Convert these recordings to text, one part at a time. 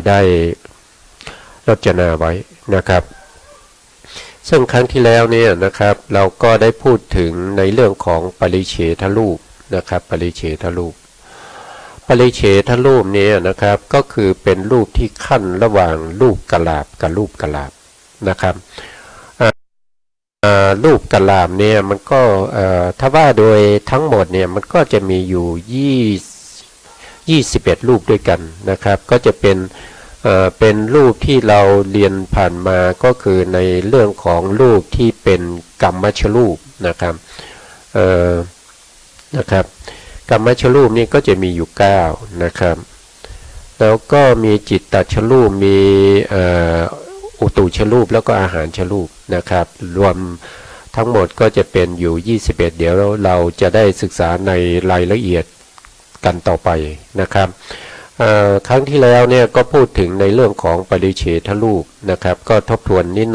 ได้รจนาไว้นะครับซึ่งครั้งที่แล้วเนี่ยนะครับเราก็ได้พูดถึงในเรื่องของปริเฉทรูปนะครับปริเฉทรูปเนี่ยนะครับก็คือเป็นรูปที่ขั้นระหว่างรูปกะลาบกับรูปกะลาบนะครับรูปกะลาบเนี่ยมันก็ถ้าว่าโดยทั้งหมดเนี่ยมันก็จะมีอยู่21รูปด้วยกันนะครับก็จะเป็นรูปที่เราเรียนผ่านมาก็คือในเรื่องของรูปที่เป็นกัมมัชรูปนะครับกัมมัชรูปนี่ก็จะมีอยู่9นะครับแล้วก็มีจิตตชรูปมีอุตุชรูปแล้วก็อาหารชรูปนะครับรวมทั้งหมดก็จะเป็นอยู่21เดี๋ยวเราจะได้ศึกษาในรายละเอียดกันต่อไปนะครับครั้งที่แล้วเนี่ยก็พูดถึงในเรื่องของปริเฉทรูปนะครับก็ทบทวนนิด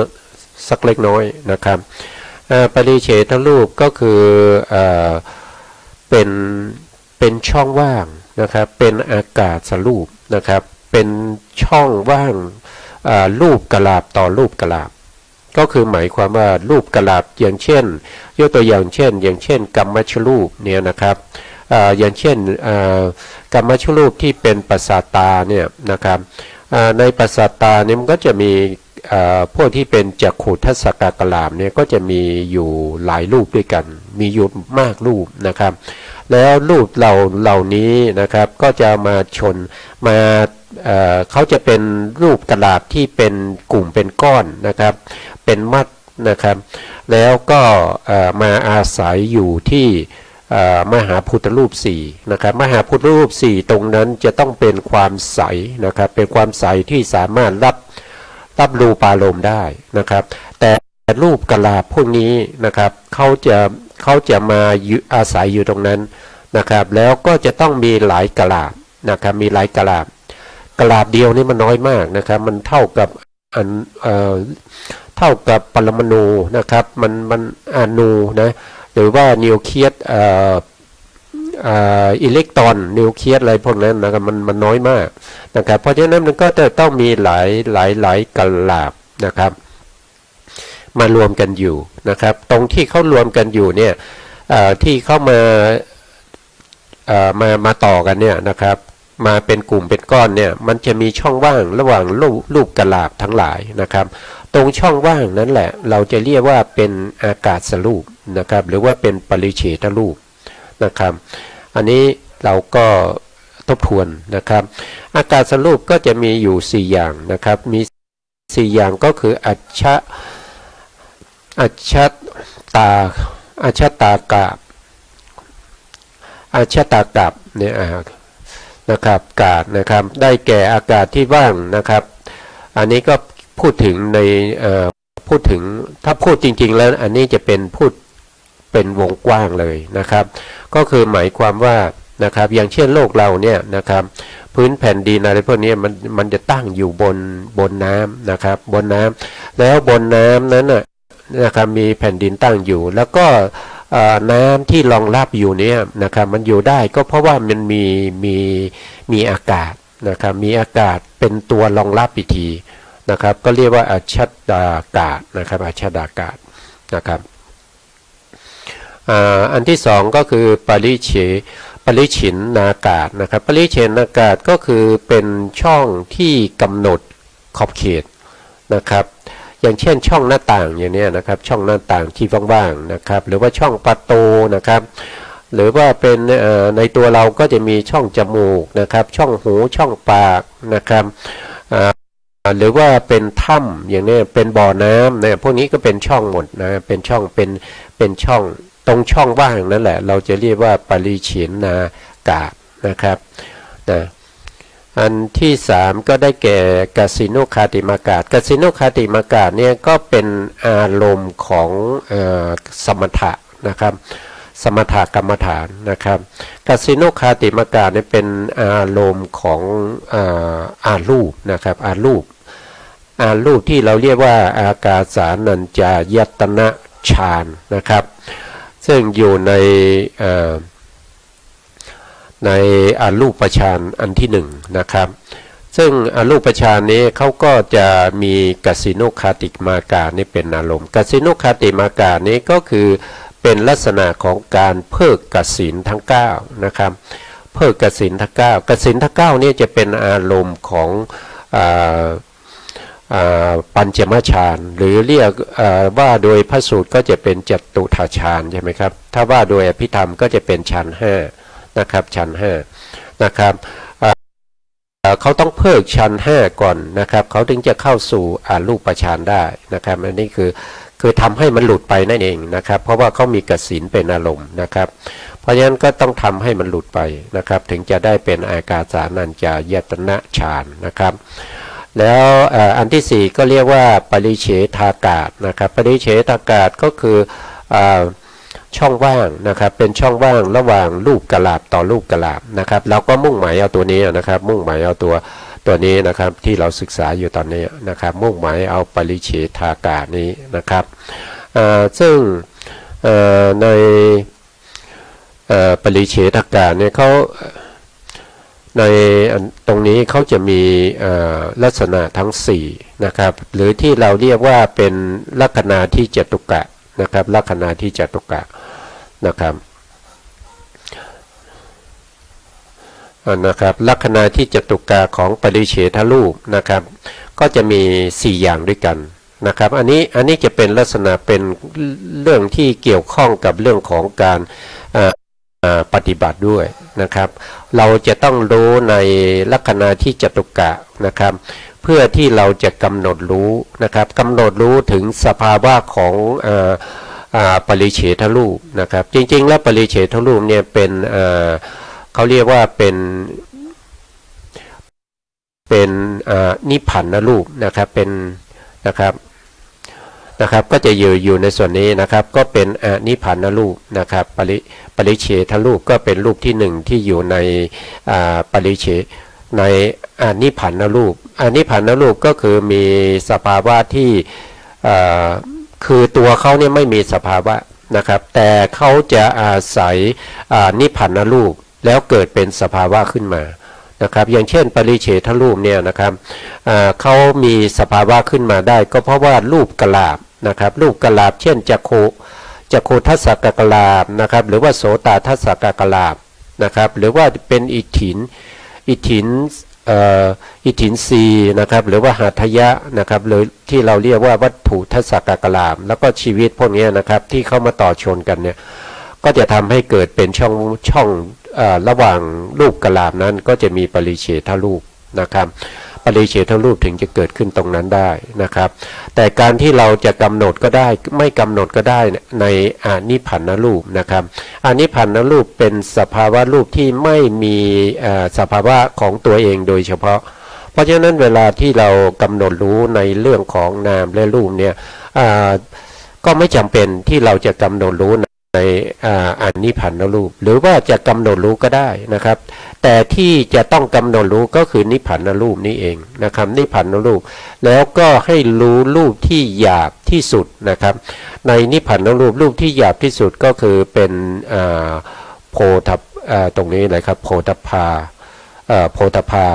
สักเล็กน้อยนะครับปริเฉทรูปก็คือเป็นช่องว่างนะครับเป็นอากาศสรูปนะครับเป็นช่องว่างรูปกะลาบต่อรูปกะลาบก็คือหมายความว่ารูปกะลาบอย่างเช่นยกตัวอย่างเช่นกัมมัชรูปเนี่ยนะครับอย่างเช่นกัมมัชรูปที่เป็นปัสสาตาเนี่ยนะครับในปัสสาตาเนี่ยมันก็จะมีพวกที่เป็นจักขุทัสสกกะลาบเนี่ยก็จะมีอยู่หลายรูปด้วยกันมีอยู่มากรูปนะครับแล้วรูปเหล่านี้นะครับก็จะมาชนมาเขาจะเป็นรูปกะลาบที่เป็นกลุ่มเป็นก้อนนะครับเป็นมัดนะครับแล้วก็มาอาศัยอยู่ที่มหาพุทธรูป4นะครับมหาพุทธรูป4ตรงนั้นจะต้องเป็นความใสนะครับเป็นความใสที่สามารถรับรูปารมณ์ได้นะครับแต่รูปกะลาบพวกนี้นะครับเขาจะมาอาศัยอยู่ตรงนั้นนะครับแล้วก็จะต้องมีหลายกะลาบนะครับมีหลายกะลาบเดียวนี่มันน้อยมากนะครับมันเท่ากับปรมาณูนะครับมันอนูนะหรือว่านิวเคลียสอิเล็กตรอนนิวเคลียสอะไรพวกนั้นนะครับมันน้อยมากนะครับเพราะฉะนั้นมันก็จะต้องมีหลายกะลาบนะครับมารวมกันอยู่นะครับตรงที่เขารวมกันอยู่เนี่ยที่เข้ามาต่อกันเนี่ยนะครับมาเป็นกลุ่มเป็นก้อนเนี่ยมันจะมีช่องว่างระหว่างรูปกะลาบทั้งหลายนะครับตรงช่องว่างนั้นแหละเราจะเรียกว่าเป็นอากาศสรูปนะครับหรือว่าเป็นปริเฉทรูปนะครับอันนี้เราก็ทบทวนนะครับอากาศสรูปก็จะมีอยู่4อย่างนะครับมี4อย่างก็คืออัจฉตากาบเนี่ยนะครับกาศนะครับได้แก่อากาศที่ว่างนะครับอันนี้ก็พูดถึงในถ้าพูดจริงๆแล้วอันนี้จะเป็นวงกว้างเลยนะครับก็คือหมายความว่านะครับอย่างเช่นโลกเราเนี่ยนะครับพื้นแผ่นดินอะไรพวกนี้มันจะตั้งอยู่บนน้ำนะครับบนน้ำแล้วบนน้ำนั้นนะครับมีแผ่นดินตั้งอยู่แล้วก็น้ำที่รองรับอยู่เนี่ยนะครับมันอยู่ได้ก็เพราะว่ามันมีอากาศนะครับมีอากาศเป็นตัวรองรับอีกทีนะครับก็เรียกว่าอัจฉดากาศนะครับอัจฉดากาศนะครับอันที่สองก็คือปริฉินนากาศนะครับปริฉินนากาศก็คือเป็นช่องที่กำหนดขอบเขตนะครับอย่างเช่นช่องหน้าต่างอย่างนี้นะครับช่องหน้าต่างที่ว่างๆนะครับหรือว่าช่องประตูนะครับหรือว่าเป็นในตัวเราก็จะมีช่องจมูกนะครับช่องหูช่องปากนะครับหรือว่าเป็นถ้ำอย่างนี้เป็นบ่อน้ำเนี่ยพวกนี้ก็เป็นช่องหมดนะเป็นช่องเป็นช่องตรงช่องว่างนั่นแหละเราจะเรียกว่าปริเฉนนากาศนะครับนะอันที่3ก็ได้แก่กัสสิโนคาติมากาศกัสสิโนคาติมากาศเนี่ยก็เป็นอารมณ์ของสมถะนะครับสมถกรรมฐานนะครับกัสสิโนคาติมากาศเนี่ยเป็นอารมณ์ของอารูปนะครับอารูปที่เราเรียกว่าอากาสานัญจายตนะฌานนะครับซึ่งอยู่ในอารูปฌานอันที่1นะครับ ซึ่งอรูปฌานนี้เขาก็จะมีกัสสินุคติมาการนี่เป็นอารมณ์กัสสินุคติมาการนี้ก็คือเป็นลักษณะของการเพิกกสิณทั้ง9นะครับเพิกกสิณทั้ง9กสิณทั้ง9นี่จะเป็นอารมณ์ของปัญจมฌานหรือเรียกว่าโดยพระสูตรก็จะเป็นจตุถฌานใช่ไหมครับถ้าว่าโดยอภิธรรมก็จะเป็นฌาน5นะครับฌาน5นะครับเขาต้องเพิกฌาน5ก่อนนะครับเขาถึงจะเข้าสู่อรูปฌานได้นะครับอันนี้คือทำให้มันหลุดไปนั่นเองนะครับเพราะว่าเขามีกสิณเป็นอารมณ์นะครับเพราะฉะนั้นก็ต้องทำให้มันหลุดไปนะครับถึงจะได้เป็นอากาสานัญจายตนะฌานนะครับแล้วอันที่4ก็เรียกว่าปริเฉทากาศนะครับปริเฉทากาศก็คือช่องว่างนะครับเป็นช่องว่างระหว่างรูปกะลาบต่อรูปกะลาบนะครับเราก็มุ่งหมายเอาตัวนี้นะครับมุ่งหมายเอาตัวนี้นะครับที่เราศึกษาอยู่ตอนนี้นะครับมุ่งหมายเอาปริเฉทากาศนี้นะครับซึ่งในปริเฉทากาศเนี่ยเขาในตรงนี้เขาจะมีลักษณะทั้ง4นะครับหรือที่เราเรียกว่าเป็นลัคนาที่จตุกะนะครับลัคนาที่จตุกะนะครับลัคนาที่จตุกะของปริเฉทรูปนะครับก็จะมี4อย่างด้วยกันนะครับอันนี้จะเป็นลักษณะเป็นเรื่องที่เกี่ยวข้องกับเรื่องของการปฏิบัติด้วยนะครับเราจะต้องรู้ในลัคนาที่จตุกะนะครับเพื่อที่เราจะกำหนดรู้นะครับกำหนดรู้ถึงสภาวะของปริเฉทรูปนะครับจริงๆแล้วปริเฉทรูปเนี่ยเป็นเขาเรียกว่าเป็นนิพพานรูปนะครับเป็นนะครับก็จะอยู่ในส่วนนี้นะครับก็เป็นนิพพานรูปนะครับปริเฉทรูปก็เป็นรูปที่1ที่อยู่ในปริเฉในนิพพานรูปนิพพานรูปก็คือมีสภาวะที่คือตัวเขาเนี่ยไม่มีสภาวะนะครับแต่เขาจะอาศัยนิพพานรูปแล้วเกิดเป็นสภาวะขึ้นมานะครับอย่างเช่นปริเฉทรูปเนี่ยนะครับเขามีสภาวะขึ้นมาได้ก็เพราะว่ารูปกลาบนะครับรูปกลาบเช่นจักขุทัสสกกลาบนะครับหรือว่าโสตทัสสกกลาบนะครับหรือว่าเป็นอิทธินซีนะครับหรือว่าหาทยะนะครับหรือที่เราเรียกว่าวัตถุทัสสกกลาบแล้วก็ชีวิตพวกนี้นะครับที่เข้ามาต่อชนกันเนี่ยก็จะทำให้เกิดเป็นช่องระหว่างรูปกลาบนั้นก็จะมีปริเฉทรูปนะครับปริเฉทรูปถึงจะเกิดขึ้นตรงนั้นได้นะครับแต่การที่เราจะกำหนดก็ได้ไม่กำหนดก็ได้ในนิพพานรูปนะครับนิพพานรูปเป็นสภาวะรูปที่ไม่มีสภาวะของตัวเองโดยเฉพาะเพราะฉะนั้นเวลาที่เรากำหนดรู้ในเรื่องของนามและรูปเนี่ยก็ไม่จำเป็นที่เราจะกำหนดรู้ในนิพพานรูปหรือว่าจะกำหนดรู้ก็ได้นะครับแต่ที่จะต้องกำหนดรู้ก็คือนิพพานรูปนี้เองนะครับนิพพานรูปแล้วก็ให้รู้รูปที่หยาบที่สุดนะครับในนิพพานรูปที่หยาบที่สุดก็คือเป็นโพธตรงนี้เลยครับโพธพา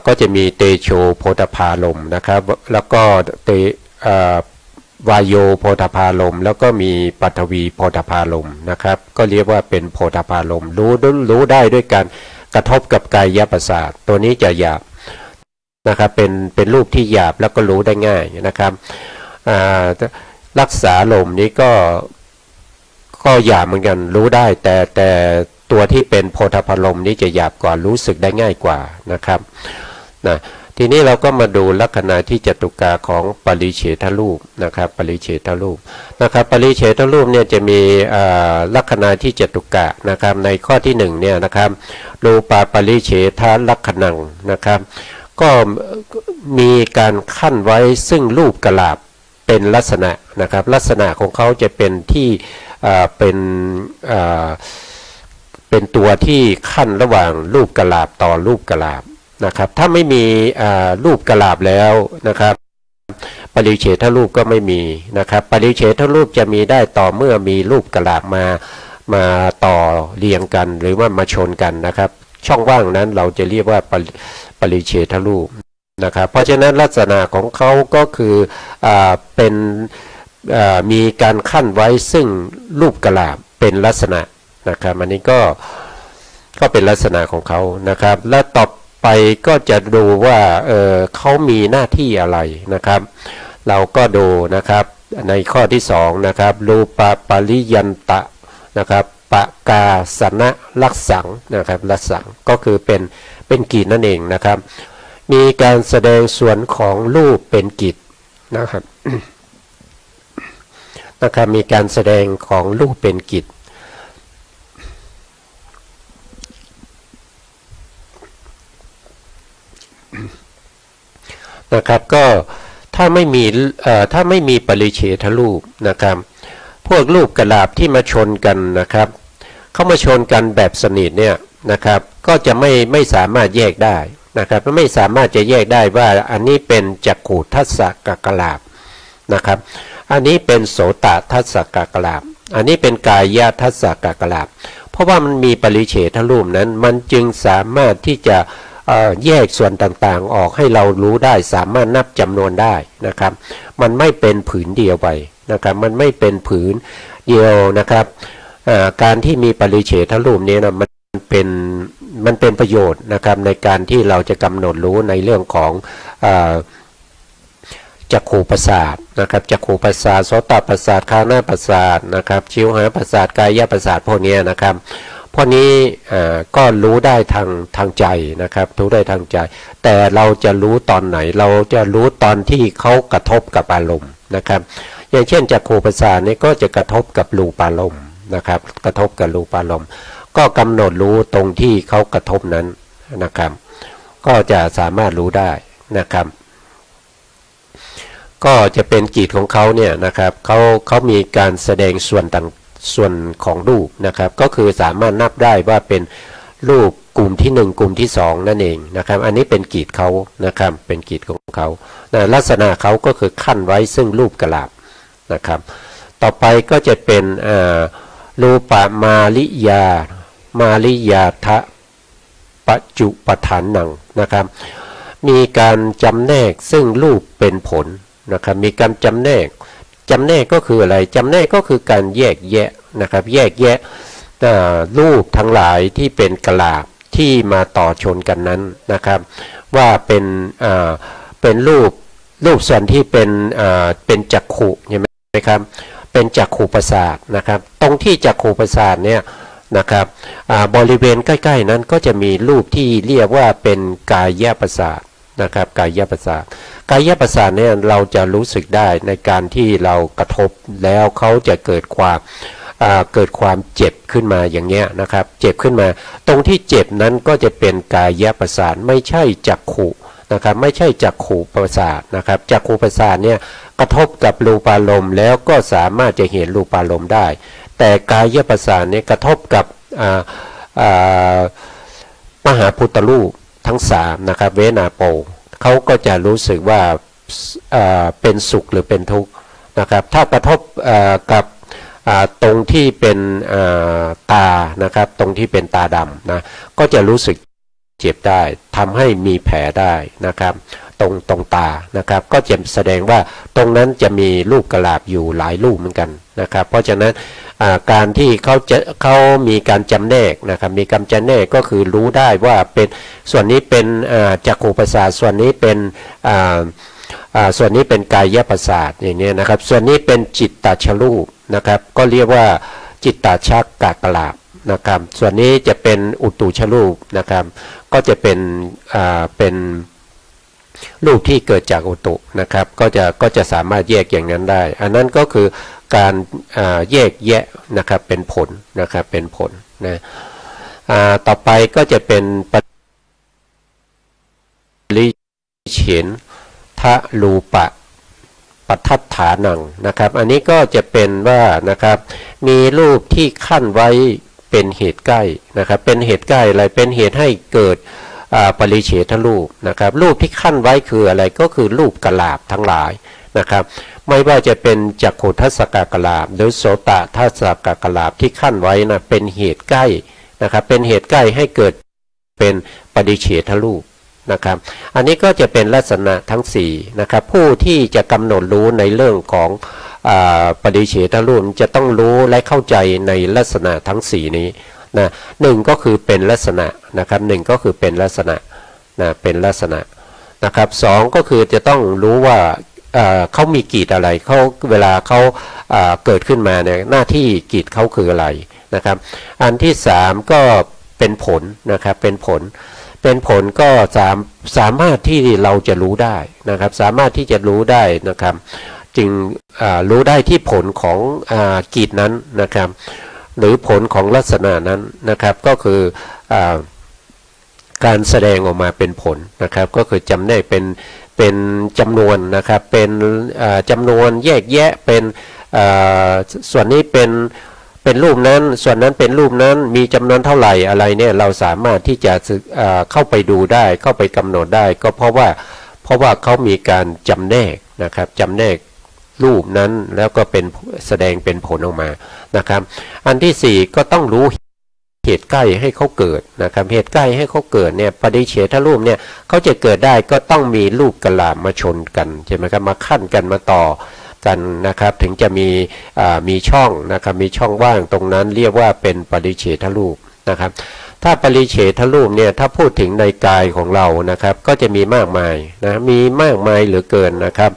ก็จะมีเตโชโพธพาลมนะครับแล้วก็วายโยโพธพาลมแล้วก็มีปัทวีโพธพาลมนะครับก็เรียกว่าเป็นโพธพาลมรู้ได้ด้วยการกระทบกับกายประสาทตัวนี้จะหยาบนะครับเป็นรูปที่หยาบแล้วก็รู้ได้ง่ายนะครับรักษาลมนี้ก็หยาบเหมือนกันรู้ได้แต่ตัวที่เป็นโพธพาลมนี้จะหยาบกว่ารู้สึกได้ง่ายกว่านะครับทีนี้เราก็มาดูลัคนาที่จตุกะของปริเฉทรูปนะครับปริเฉทรูปนะครับปริเฉทรูปเนี่ยจะมีลัคนาที่จตุกะนะครับในข้อที่1เนี่ยนะครับรูปปริเฉทลัคนังนะครับก็มีการขั้นไว้ซึ่งรูปกลาบเป็นลักษณะนะครับลักษณะของเขาจะเป็นที่เป็นตัวที่ขั้นระหว่างรูปกลาบต่อรูปกลาบนะครับถ้าไม่มีรูปกลาบแล้วนะครับปริเฉทรูปก็ไม่มีนะครับปริเฉทรูปจะมีได้ต่อเมื่อมีรูปกลาบมาต่อเรียงกันหรือว่ามาชนกันนะครับ ช่องว่างนั้นเราจะเรียกว่าปริเฉทรูปนะครับเพราะฉะนั้นลักษณะของเขาก็คือเป็นมีการขั้นไว้ซึ่งรูปกะลาบเป็นลักษณะนะครับอันนี้ก็เป็นลักษณะของเขานะครับและต่อไปก็จะดูว่าเขามีหน้าที่อะไรนะครับเราก็ดูนะครับในข้อที่2นะครับรูปปริยันตะนะครับปกาสนะลักษังนะครับลักษังก็คือเป็นกิจนั่นเองนะครับมีการแสดงส่วนของรูปเป็นกิจนะครับนะครับมีการแสดงของรูปเป็นกิจนะครับก็ถ้าไม่มีปริเฉทรูปนะครับพวกรูปกะลาบที่มาชนกันนะครับเข้ามาชนกันแบบสนิทเนี่ยนะครับก็จะไม่สามารถแยกได้นะครับไม่สามารถจะแยกได้ว่าอันนี้เป็นจักขุทัสสะกะลาบนะครับอันนี้เป็นโสตทัสสะกะลาบอันนี้เป็นกายทัสสะกะลาบเพราะว่ามันมีปริเฉทรูปนั้นมันจึงสามารถที่จะแยกส่วนต่างๆออกให้เรารู้ได้สามารถนับจำนวนได้นะครับมันไม่เป็นผืนเดียวไปนะครับมันไม่เป็นผืนเดียวนะครับการที่มีปริเฉทรูปนี้นะมันเป็นประโยชน์นะครับในการที่เราจะกำหนดรู้ในเรื่องของจักขุประสาทนะครับจักขุประสาทโสตประสาทคานะประสาทนะครับชิวหาประสาทกายประสาทพวกนี้นะครับพวกนี้ก็รู้ได้ทางใจนะครับรู้ได้ทางใจแต่เราจะรู้ตอนไหนเราจะรู้ตอนที่เขากระทบกับอารมณ์นะครับอย่างเช่นจักขุประสาทนี่ก็จะกระทบกับรูปารมณ์นะครับกระทบกับรูปารมณ์ก็กำหนดรู้ตรงที่เขากระทบนั้นนะครับก็จะสามารถรู้ได้นะครับก็จะเป็นกิจของเขาเนี่ยนะครับเขามีการแสดงส่วนของรูปนะครับก็คือสามารถนับได้ว่าเป็นรูปกลุ่มที่1กลุ่มที่2นั่นเองนะครับอันนี้เป็นกิจเขานะครับเป็นกิจของเขาลักษณะเขาก็คือขั้นไว้ซึ่งรูปกะลาบนะครับต่อไปก็จะเป็นรูปมาลิยาทะปัจจุปฐานนังนะครับมีการจำแนกซึ่งรูปเป็นผลนะครับมีการจำแนกก็คืออะไรจำแนกก็คือการแยกแยะนะครับแยกแยะรูปทั้งหลายที่เป็นกะลาบที่มาต่อชนกันนั้นนะครับว่าเป็นรูปส่วนที่เป็นจักขุใช่ไหมครับเป็นจักขุประสาทนะครับตรงที่จักขุประสาทเนี่ยนะครับบริเวณใกล้ๆนั้นก็จะมีรูปที่เรียกว่าเป็นกายประสาทนะครับกายประสาทเนี่ยเราจะรู้สึกได้ในการที่เรากระทบแล้วเขาจะเกิดความเจ็บขึ้นมาอย่างเงี้ยนะครับเจ็บขึ้นมาตรงที่เจ็บนั้นก็จะเป็นกายประสาทไม่ใช่จักขุนะครับไม่ใช่จักขุประสาทนะครับจักขุประสาทเนี่ยกระทบกับรูปารมณ์แล้วก็สามารถจะเห็นรูปารมณ์ได้แต่กายประสาทเนี่ยกระทบกับมหาพุทธรูปทั้ง3นะครับเวนาโปเขาก็จะรู้สึกว่าเป็นสุขหรือเป็นทุกข์นะครับถ้ากระทบกับตรงที่เป็นตานะครับตรงที่เป็นตาดำนะก็จะรู้สึกเจ็บได้ทำให้มีแผลได้นะครับตรงตานะครับก็จะแสดงว่าตรงนั้นจะมีรูปกะลาบอยู่หลายรูปเหมือนกันนะครับเพราะฉะนั้นการที่เขามีการจำแนกนะครับมีการจำแนกก็คือรู้ได้ว่าเป็นส่วนนี้เป็นจักขุประสาทส่วนนี้เป็นกายประสาทอย่างนี้นะครับส่วนนี้เป็นจิตตชรูปนะครับก็เรียกว่าจิตตชักกะลาบนะครับส่วนนี้จะเป็นอุตุชรูปนะครับก็จะเป็นรูปที่เกิดจากอุตุนะครับก็จะสามารถแยกอย่างนั้นได้อันนั้นก็คือการแยกแยะนะครับเป็นผลนะครับเป็นผลนะต่อไปก็จะเป็นปริเฉนทะรูปะปัฏฐฐานังนะครับอันนี้ก็จะเป็นว่านะครับมีรูปที่ขั้นไว้เป็นเหตุใกล้นะครับเป็นเหตุใกล้อะไรเป็นเหตุให้เกิดปริเฉทรูปนะครับรูปที่ขั้นไว้คืออะไรก็คือรูปกะลาบทั้งหลายนะครับไม่ว่าจะเป็นจักขุทัสสะกะลาบหรือโสตทัสสะกะลาบที่ขั้นไว้นะเป็นเหตุใกล้นะครับเป็นเหตุใกล้ให้เกิดป เป็นปฏิเฉทรูปนะครับอันนี้ก็จะเป็นลักษณะทั้ง4นะครับผู้ที่จะกำหนดรู้ในเรื่องของปฏิเฉทรูปจะต้องรู้และเข้าใจในลักษณะทั้ง4นี้นะหนึ่งก็คือเป็นลักษณะนะครับหนึ่งก็คือเป็นลักษณะนะเป็นลักษณะนะครับสองก็คือจะต้องรู้ว่าเขามีกิจอะไรเขาเวลาเขาเกิดขึ้นมาเนี่ยหน้าที่กิจเขาคืออะไรนะครับอันที่3ก็เป็นผลนะครับเป็นผลก็สามารถที่เราจะรู้ได้นะครับสามารถที่จะรู้ได้นะครับจึงรู้ได้ที่ผลของกิจนั้นนะครับหรือผลของลักษณะนั้นนะครับก็คือการแสดงออกมาเป็นผลนะครับก็คือจำได้เป็นจำนวนนะครับเป็นจำนวนแยกแยะเป็นส่วนนี้เป็นรูปนั้นส่วนนั้นเป็นรูปนั้นมีจำนวนเท่าไหร่อะไรเนี่ยเราสามารถที่จะเข้าไปดูได้เข้าไปกำหนดได้ก็เพราะว่าเขามีการจำแนกนะครับจำแนกรูปนั้นแล้วก็เป็นแสดงเป็นผลออกมานะครับอันที่4ก็ต้องรู้เหตุใกล้ให้เขาเกิดนะครับเหตุใกล้ให้เขาเกิดเนี่ยปฏิเฉทรูปเนี่ยเขาจะเกิดได้ก็ต้องมีรูปกลามมาชนกันใช่ไหมครับมาขั้นกันมาต่อกันนะครับถึงจะมีช่องนะครับมีช่องว่างตรงนั้นเรียกว่าเป็นปฏิเฉทรูปนะครับถ้าปฏิเฉทรูปเนี่ยถ้าพูดถึงในกายของเรานะครับก็จะมีมากมายนะมีมากมายเหลือเกินนะครับ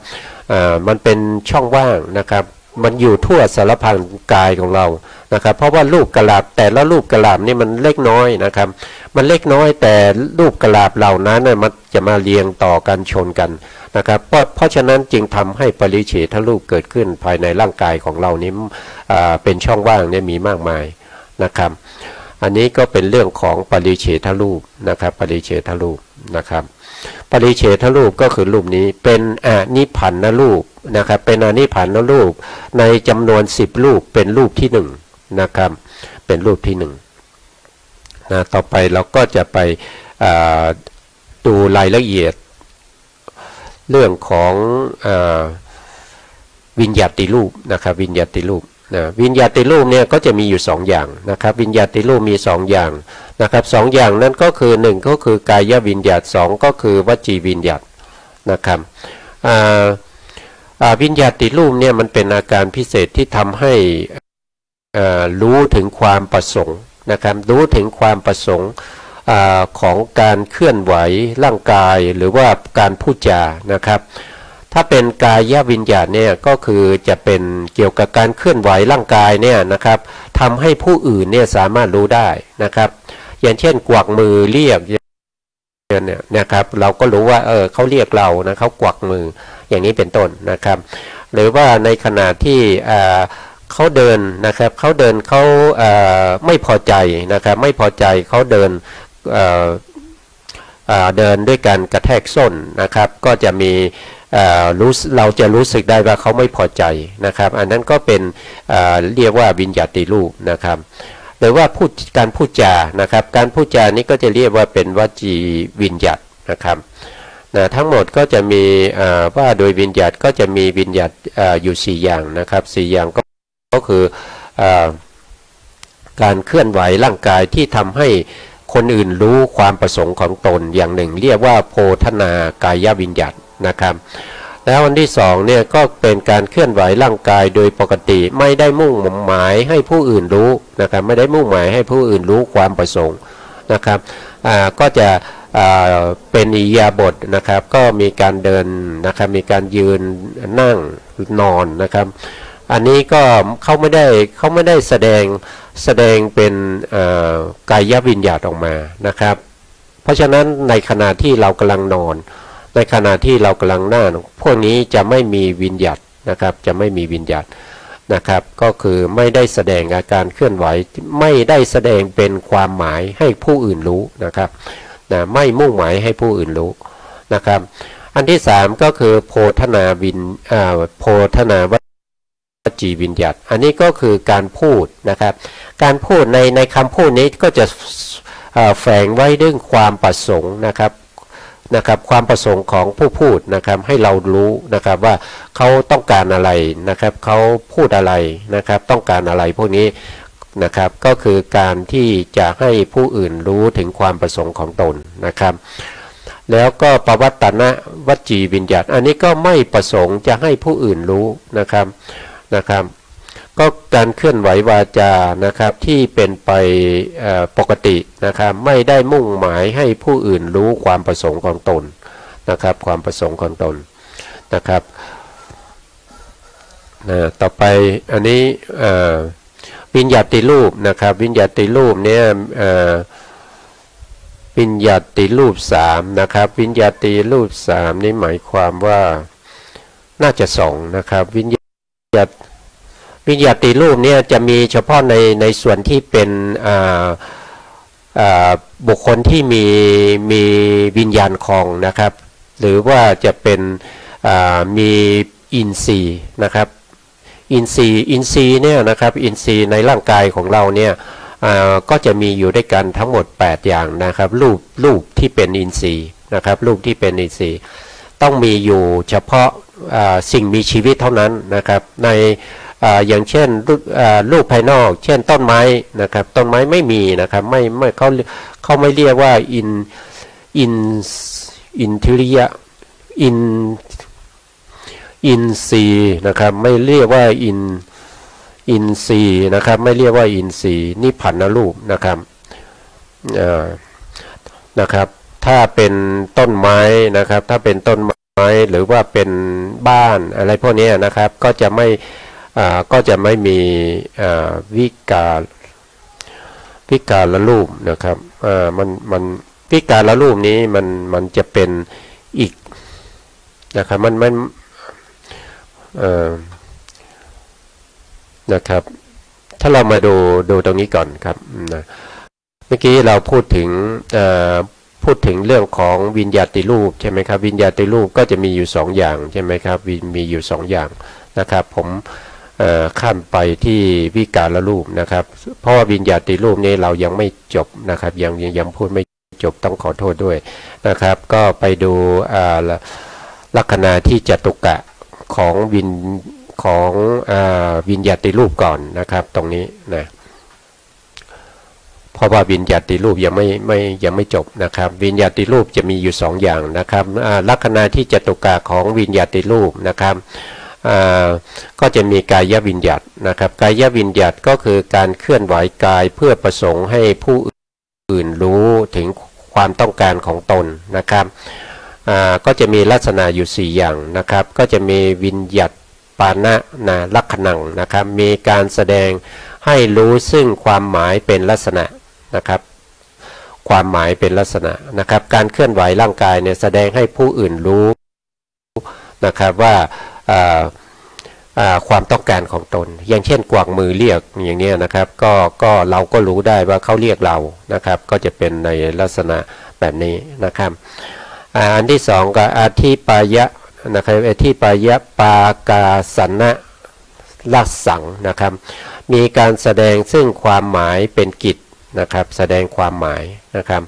มันเป็นช่องว่างนะครับมันอยู่ทั่วสารพันกายของเรานะครับเพราะว่ารูปกลาบแต่ละรูปกลาบนี่มันเล็กน้อยนะครับมันเล็กน้อยแต่รูปกลาบเหล่านั้นเนี่ยมันจะมาเรียงต่อกันชนกันนะครับเพราะฉะนั้นจึงทำให้ปฏิเฉทรูปเกิดขึ้นภายในร่างกายของเรานี้เป็นช่องว่างเนี่ยมีมากมายนะครับอันนี้ก็เป็นเรื่องของปฏิเฉทรูปนะครับปฏิเฉทรูปนะครับปฏิเฉทรูปก็คือรูปนี้เป็นอนิพันธรูปนะครับเป็นอนิพันธรูปในจำนวน10รูปเป็นรูปที่1นะครับเป็นรูปที่1นะต่อไปเราก็จะไปดูรายละเอียดเรื่องของวิญญาติรูปนะครับวิญญาติรูปนะวิญญาติรูปเนี่ยก็จะมีอยู่2อย่างนะครับวิญญาติรูปมี2อย่างนะครับ2อย่างนั้นก็คือ1ก็คือกายวิญญาติ2ก็คือวจีวิญญาตินะครับวิญญาติรูปเนี่ยมันเป็นอาการพิเศษที่ทำให้รู้ถึงความประสงค์นะครับรู้ถึงความประสงค์ของการเคลื่อนไหวร่างกายหรือว่าการพูดจานะครับถ้าเป็นกายวิญญาณเนี่ยก็คือจะเป็นเกี่ยวกับการเคลื่อนไหวร่างกายเนี่ยนะครับทำให้ผู้อื่นเนี่ยสามารถรู้ได้นะครับอย่างเช่นกวักมือเรียกเนี่ยนะครับเราก็รู้ว่าเขาเรียกเรานะเขากวักมืออย่างนี้เป็นต้นนะครับหรือว่าในขณะที่เขาเดินนะครับเขาเดินเขาไม่พอใจนะครับไม่พอใจเขาเดินด้วยการกระแทกส้นนะครับก็จะมีเราจะรู้สึกได้ว่าเขาไม่พอใจนะครับอันนั้นก็เป็นเรียกว่าวิญญาติรูปนะครับหรือว่าการพูดจานะครับการพูดจานี้ก็จะเรียกว่าเป็นวจีวิญญาตนะครับทั้งหมดก็จะมีว่าโดยวิญญาตก็จะมีวิญญาตอยู่4อย่างนะครับ4อย่างก็คือการเคลื่อนไหวร่างกายที่ทำให้คนอื่นรู้ความประสงค์ของตนอย่างหนึ่งเรียกว่าโพธนากายวิญญาตนะครับแล้วอันที่2เนี่ยก็เป็นการเคลื่อนไหวร่างกายโดยปกติไม่ได้มุ่งหมายให้ผู้อื่นรู้นะครับไม่ได้มุ่งหมายให้ผู้อื่นรู้ความประสงค์นะครับก็จะเป็นอิริยาบถนะครับก็มีการเดินนะครับมีการยืนนั่งนอนนะครับอันนี้ก็เขาไม่ได้แสดงเป็นกายวิญญาตออกมานะครับเพราะฉะนั้นในขณะที่เรากำลังนอนในขณะที่เรากำลังนั่งพวกนี้จะไม่มีวิญญาตนะครับจะไม่มีวิญญาตนะครับก็คือไม่ได้แสดงอาการเคลื่อนไหวไม่ได้แสดงเป็นความหมายให้ผู้อื่นรู้นะครับไม่มุ่งหมายให้ผู้อื่นรู้นะครับอันที่3ก็คือโพธนาวจีวิญญาตอันนี้ก็คือการพูดนะครับการพูดในคำพูดนี้ก็จะแฝงไว้ด้วยความประสงค์นะครับความประสงค์ของผู้พูดนะครับให้เรารู้นะครับว่าเขาต้องการอะไรนะครับเขาพูดอะไรนะครับต้องการอะไรพวกนี้ นะครับก็คือการที่จะให้ผู้อื่นรู้ถึงความประสงค์ของตนนะครับแล้วก็ปวัตตนะวจีวิญญัติอันนี้ก็ไม่ประสงค์จะให้ผู้อื่นรู้นะครับก็การเคลื่อนไหววาจานะครับที่เป็นไปปกตินะครับไม่ได้มุ่งหมายให้ผู้อื่นรู้ความประสงค์ของตนนะครับความประสงค์ของตนนะครับต่อไปอันนี้วิญญัติรูปนะครับวิญญัติรูปเนี่ยวิญญัติรูป3นะครับวิญญัติรูป3นี่หมายความว่าน่าจะ2นะครับวิญญัติรูปเนี่ยจะมีเฉพาะในส่วนที่เป็นบุคคลที่มีวิญญาณครองนะครับหรือว่าจะเป็นมีอินทรีย์นะครับอินทรีย์เนี่ยนะครับอินทรีย์ในร่างกายของเราเนี่ยก็จะมีอยู่ด้วยกันทั้งหมด8อย่างนะครับรูปที่เป็นอินทรีย์นะครับรูปที่เป็นอินทรีย์ต้องมีอยู่เฉพาะสิ่งมีชีวิตเท่านั้นนะครับในอย่างเช่นรูปภายนอกเช่นต้นไม้นะครับต้นไม้ไม่มีนะครับไม่เขาไม่เรียกว่าอินทรียะอินทรีย์นะครับไม่เรียกว่าอินทรีย์นะครับไม่เรียกว่าอินทรีย์นิพพานรูปนะครับถ้าเป็นต้นไม้นะครับถ้าเป็นต้นไม้หรือว่าเป็นบ้านอะไรพวกนี้นะครับก็จะไม่มีวิการละรูปนะครับมันวิการละรูปนี้มันจะเป็นอีกนะครับมันนะครับถ้าเรามาดูตรงนี้ก่อนครับนะเมื่อกี้เราพูดถึงเรื่องของวิญญาติรูปใช่ไหมครับวิญญาติรูปก็จะมีอยู่2อย่างใช่ไหมครับมีอยู่2อย่างนะครับผมข้ามไปที่วิการละรูปนะครับเพราะว่าวิญญาติรูปนี้เรายังไม่จบนะครับยังพูดไม่จบต้องขอโทษด้วยนะครับก็ไปดูลักษณะที่จตุกะของวิญญาติรูปก่อนนะครับตรงนี้นะเพราะว่าวิญญาติรูปยังไม่จบนะครับวิญญาติรูปจะมีอยู่2อย่างนะครับลักษณะที่จตุกะของวิญญาติรูปนะครับก็จะมีกายวิญญัตินะครับกายวิญญัติก็คือการเคลื่อนไหวกายเพื่อประสงค์ให้ผู้อื่นรู้ถึงความต้องการของตนนะครับก็จะมีลักษณะอยู่4อย่างนะครับก็จะมีวิญญัติปานะลักขณังนะครับมีการแสดงให้รู้ซึ่งความหมายเป็นลักษณะนะครับความหมายเป็นลักษณะนะครับการเคลื่อนไหวร่างกายเนี่ยแสดงให้ผู้อื่นรู้นะครับว่าความต้องการของตนอย่างเช่นกวักมือเรียกอย่างนี้นะครับก็เราก็รู้ได้ว่าเขาเรียกเรานะครับก็จะเป็นในลักษณะแบบนี้นะครับอันที่2ก็อธิปายะนะครับอธิปายะปากาสันนะลักษังนะครับมีการแสดงซึ่งความหมายเป็นกิจนะครับแสดงความหมายนะครับ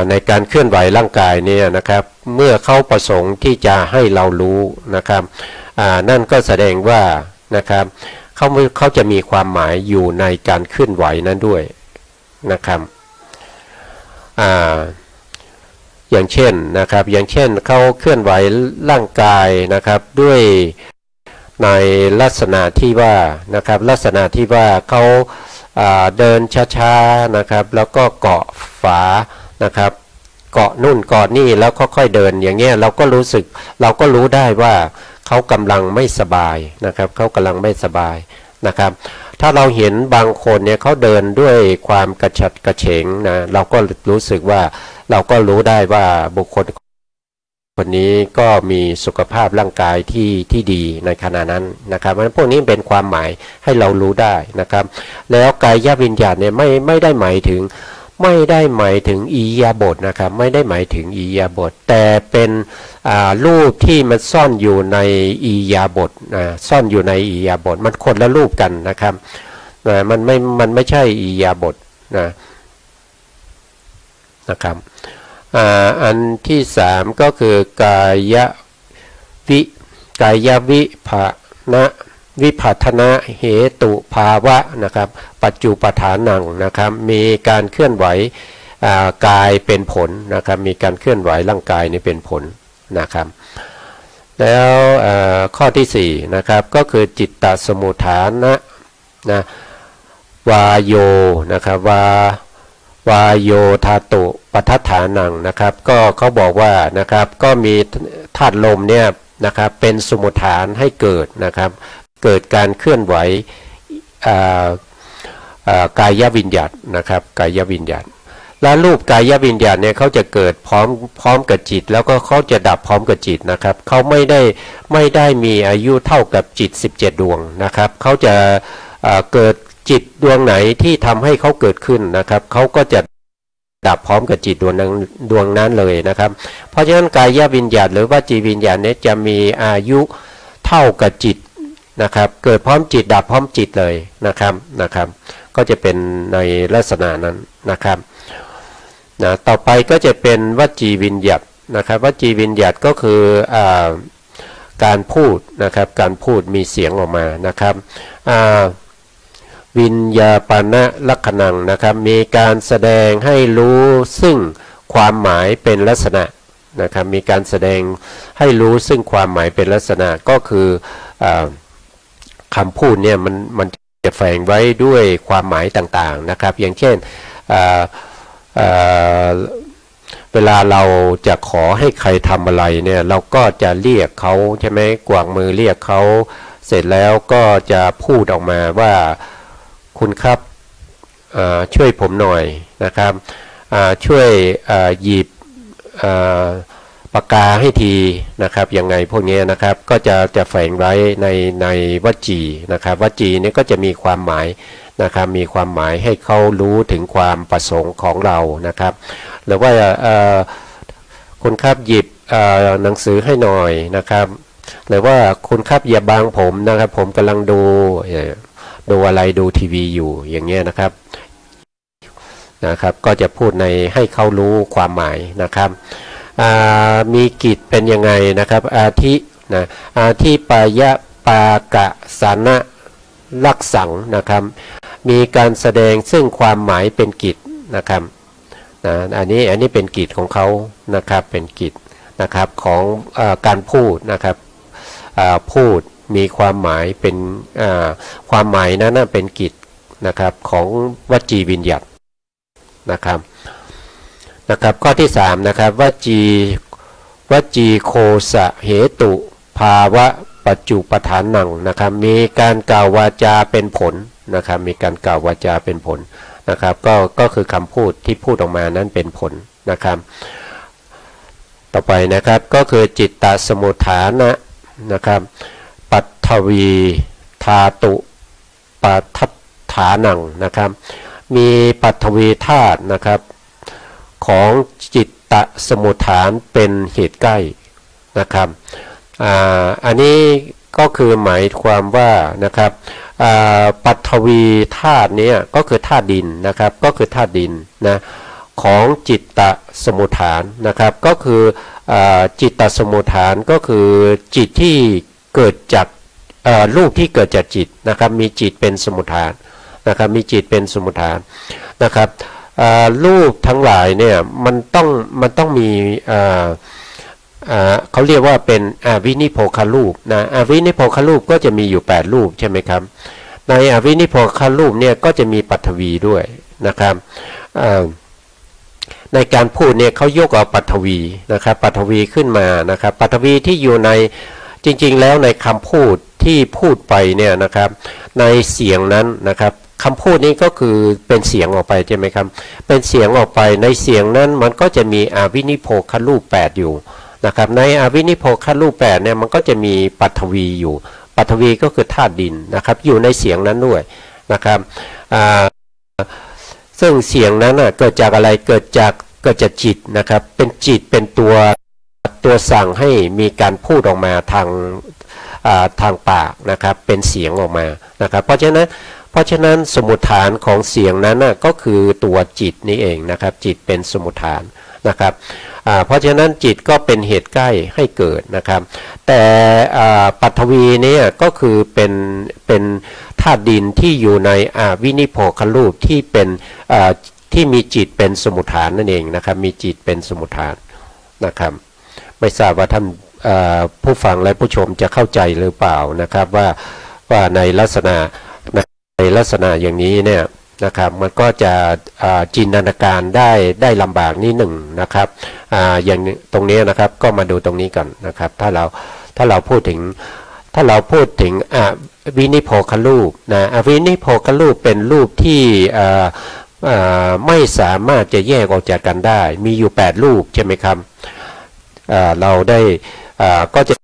ในการเคลื่อนไหวร่างกายเนี่ยนะครับเมื่อเขาประสงค์ที่จะให้เรารู้นะครับนั่นก็แสดงว่านะครับเขาจะมีความหมายอยู่ในการเคลื่อนไหวนั้นด้วยนะครับอย่างเช่นเขาเคลื่อนไหวร่างกายนะครับด้วยในลักษณะที่ว่านะครับลักษณะที่ว่าเขาเดินช้าๆนะครับแล้วก็เกาะฝานะครับเกาะนู่นเกาะนี่แล้วค่อยๆเดินอย่างเงี้ยเราก็รู้ได้ว่าเขากำลังไม่สบายนะครับเขากำลังไม่สบายนะครับถ้าเราเห็นบางคนเนี่ยเขาเดินด้วยความกระฉับกระเฉงนะเราก็รู้สึกว่าเราก็รู้ได้ว่าบุคคลคนนี้ก็มีสุขภาพร่างกายที่ดีในขณะนั้นนะครับเพราะฉะนั้นพวกนี้เป็นความหมายให้เรารู้ได้นะครับแล้วกายวิญญาณเนี่ยไม่ได้หมายถึงอิริยาบถนะครับไม่ได้หมายถึงอิริยาบถแต่เป็นรูปที่มันซ่อนอยู่ในอิริยาบถซ่อนอยู่ในอิริยาบถมันคนละรูปกันนะครับมันไม่ใช่อิริยาบถนะครับอันที่3ก็คือกายวิภานะ วิภัทนะเหตุภาวะนะครับปัจจุปฐานังนะครับมีการเคลื่อนไหวกายเป็นผลนะครับมีการเคลื่อนไหวร่างกายนี่เป็นผลนะครับแล้วข้อที่4นะครับก็คือจิตตสมุทฐานะวาโยนะครับวาโยธาตุปัฏฐานังนะครับก็เขาบอกว่านะครับก็มีธาตุลมเนี่ยนะครับเป็นสมุทฐานให้เกิดนะครับเกิดการเคลื่อนไหวกายวิญญาตนะครับกายวิญญาตและรูปกายวิญญาณเนี่ยเขาจะเกิดพร้อมกับจิตแล้วก็เขาจะดับพร้อมกับจิตนะครับเขาไม่ได้มีอายุเท่ากับจิต17ดวงนะครับเขาจะเกิดจิตดวงไหนที่ทำให้เขาเกิดขึ้นนะครับเขาก็จะดับพร้อมกับจิตดวงนั้นเลยนะครับเพราะฉะนั้นกายวิญญาณหรือว่าจีวิญญาณเนี่ยจะมีอายุเท่ากับจิตนะครับเกิดพร้อมจิตดับพร้อมจิตเลยนะครับก็จะเป็นในลักษณะนั้นนะครับนะต่อไปก็จะเป็นวจีวิญญาตนะครับวจีวิญญาตก็คือการพูดนะครับการพูดมีเสียงออกมานะครับวิญญาปณะลักขณังนะครับมีการแสดงให้รู้ซึ่งความหมายเป็นลักษณะนะครับมีการแสดงให้รู้ซึ่งความหมายเป็นลักษณะก็คือคำพูดเนี่ยมันจะแฝงไว้ด้วยความหมายต่างๆนะครับอย่างเช่นเวลาเราจะขอให้ใครทำอะไรเนี่ยเราก็จะเรียกเขาใช่ไหมกวางมือเรียกเขาเสร็จแล้วก็จะพูดออกมาว่าคุณครับช่วยผมหน่อยนะครับช่วยหยิบปากกาให้ทีนะครับยังไงพวกนี้นะครับก็จะแฝงไว้ในวจีนะครับวจีนี้ก็จะมีความหมายนะครับมีความหมายให้เขารู้ถึงความประสงค์ของเรานะครับหรือว่าคุณครับหยิบหนังสือให้หน่อยนะครับหรือว่าคุณครับอย่าบังผมนะครับผมกำลังดูอะไรดูทีวีอยู่อย่างเงี้ยนะครับก็จะพูดให้เขารู้ความหมายนะครับมีกิจเป็นยังไงนะครับอาทิปายะปากะสานะลักษังนะครับมีการแสดงซึ่งความหมายเป็นกิจนะครับอันนี้เป็นกิจของเขานะครับเป็นกิจนะครับของการพูดนะครับพูดมีความหมายเป็นความหมายนั้นเป็นกิจนะครับของวจีวิญญาตนะครับข้อที่3นะครับวจีโคสะเหตุภาวะปัจจุปฐานังนะครับมีการกล่าววาจาเป็นผลนะครับมีการกล่าววาจาเป็นผลนะครับก็คือคำพูดที่พูดออกมานั้นเป็นผลนะครับต่อไปนะครับก็คือจิตตสมุทฐานะครับปัทวีธาตุปัฏฐานังนะครับมีปัทวีธาตุนะครับของจิตตสมุทฐานเป็นเหตุใกล้นะครับอันนี้ก็คือหมายความว่านะครับปัทวีธาตุนี้ก็คือธาตุดินนะครับก็คือธาตุดินนะของจิตตสมุทฐานนะครับก็คือจิตตสมุทฐานก็คือจิตที่เกิดจากรูปที่เกิดจากจิตนะครับมีจิตเป็นสมุทฐานนะครับมีจิตเป็นสมุทฐานนะครับรูปทั้งหลายเนี่ยมันต้องมีเขาเรียกว่าเป็นวินิโพครูปนะวินิโพครูปก็จะมีอยู่8รูปใช่ไหมครับในวินิโพครูปเนี่ยก็จะมีปัทวีด้วยนะครับในการพูดเนี่ยเขายกเอาปัทวีนะครับปัทวีขึ้นมานะครับปัทวีที่อยู่ในจริงๆแล้วในคำพูดที่พูดไปเนี่ยนะครับในเสียงนั้นนะครับคำพูดนี้ก็คือเป็นเสียงออกไปใช่ไหมครับเป็นเสียงออกไปในเสียงนั้นมันก็จะมีวินิโพครูป8อยู่นะครับในวินิโพครูป8เนี่ยมันก็จะมีปัทวีอยู่ปัทวีก็คือธาตุดินนะครับอยู่ในเสียงนั้นด้วยนะครับซึ่งเสียงนั้นเกิดจากอะไรเกิดจากจิตนะครับเป็นจิตเป็นตัวสั่งให้มีการพูดออกมาทางปากนะครับเป็นเสียงออกมานะครับเพราะฉะนั้นสมุทฐานของเสียงนั้นก็คือตัวจิตนี้เองนะครับจิตเป็นสมุทฐาน นะครับเพราะฉะนั้นจิตก็เป็นเหตุใกล้ให้เกิดนะครับแต่ปัทวีเนี่ยก็คือเป็นธาตุดินที่อยู่ในวินิโพครูปที่เป็นที่มีจิตเป็นสมุฏฐานนั่นเองนะครับมีจิตเป็นสมุฏฐานนะครับไม่ทราบว่าท่านผู้ฟังและผู้ชมจะเข้าใจหรือเปล่านะครับว่าในลักษณะอย่างนี้เนี่ยนะครับมันก็จะจินตนาการได้ลำบากนิดหนึ่งนะครับอย่างตรงนี้นะครับก็มาดูตรงนี้ก่อนนะครับถ้าเราพูดถึงวินิโพครูปนะวินิโพครูปเป็นรูปที่ไม่สามารถจะแยกออกจากกันได้มีอยู่8รูปใช่ไหมครับเราได้ก็จะ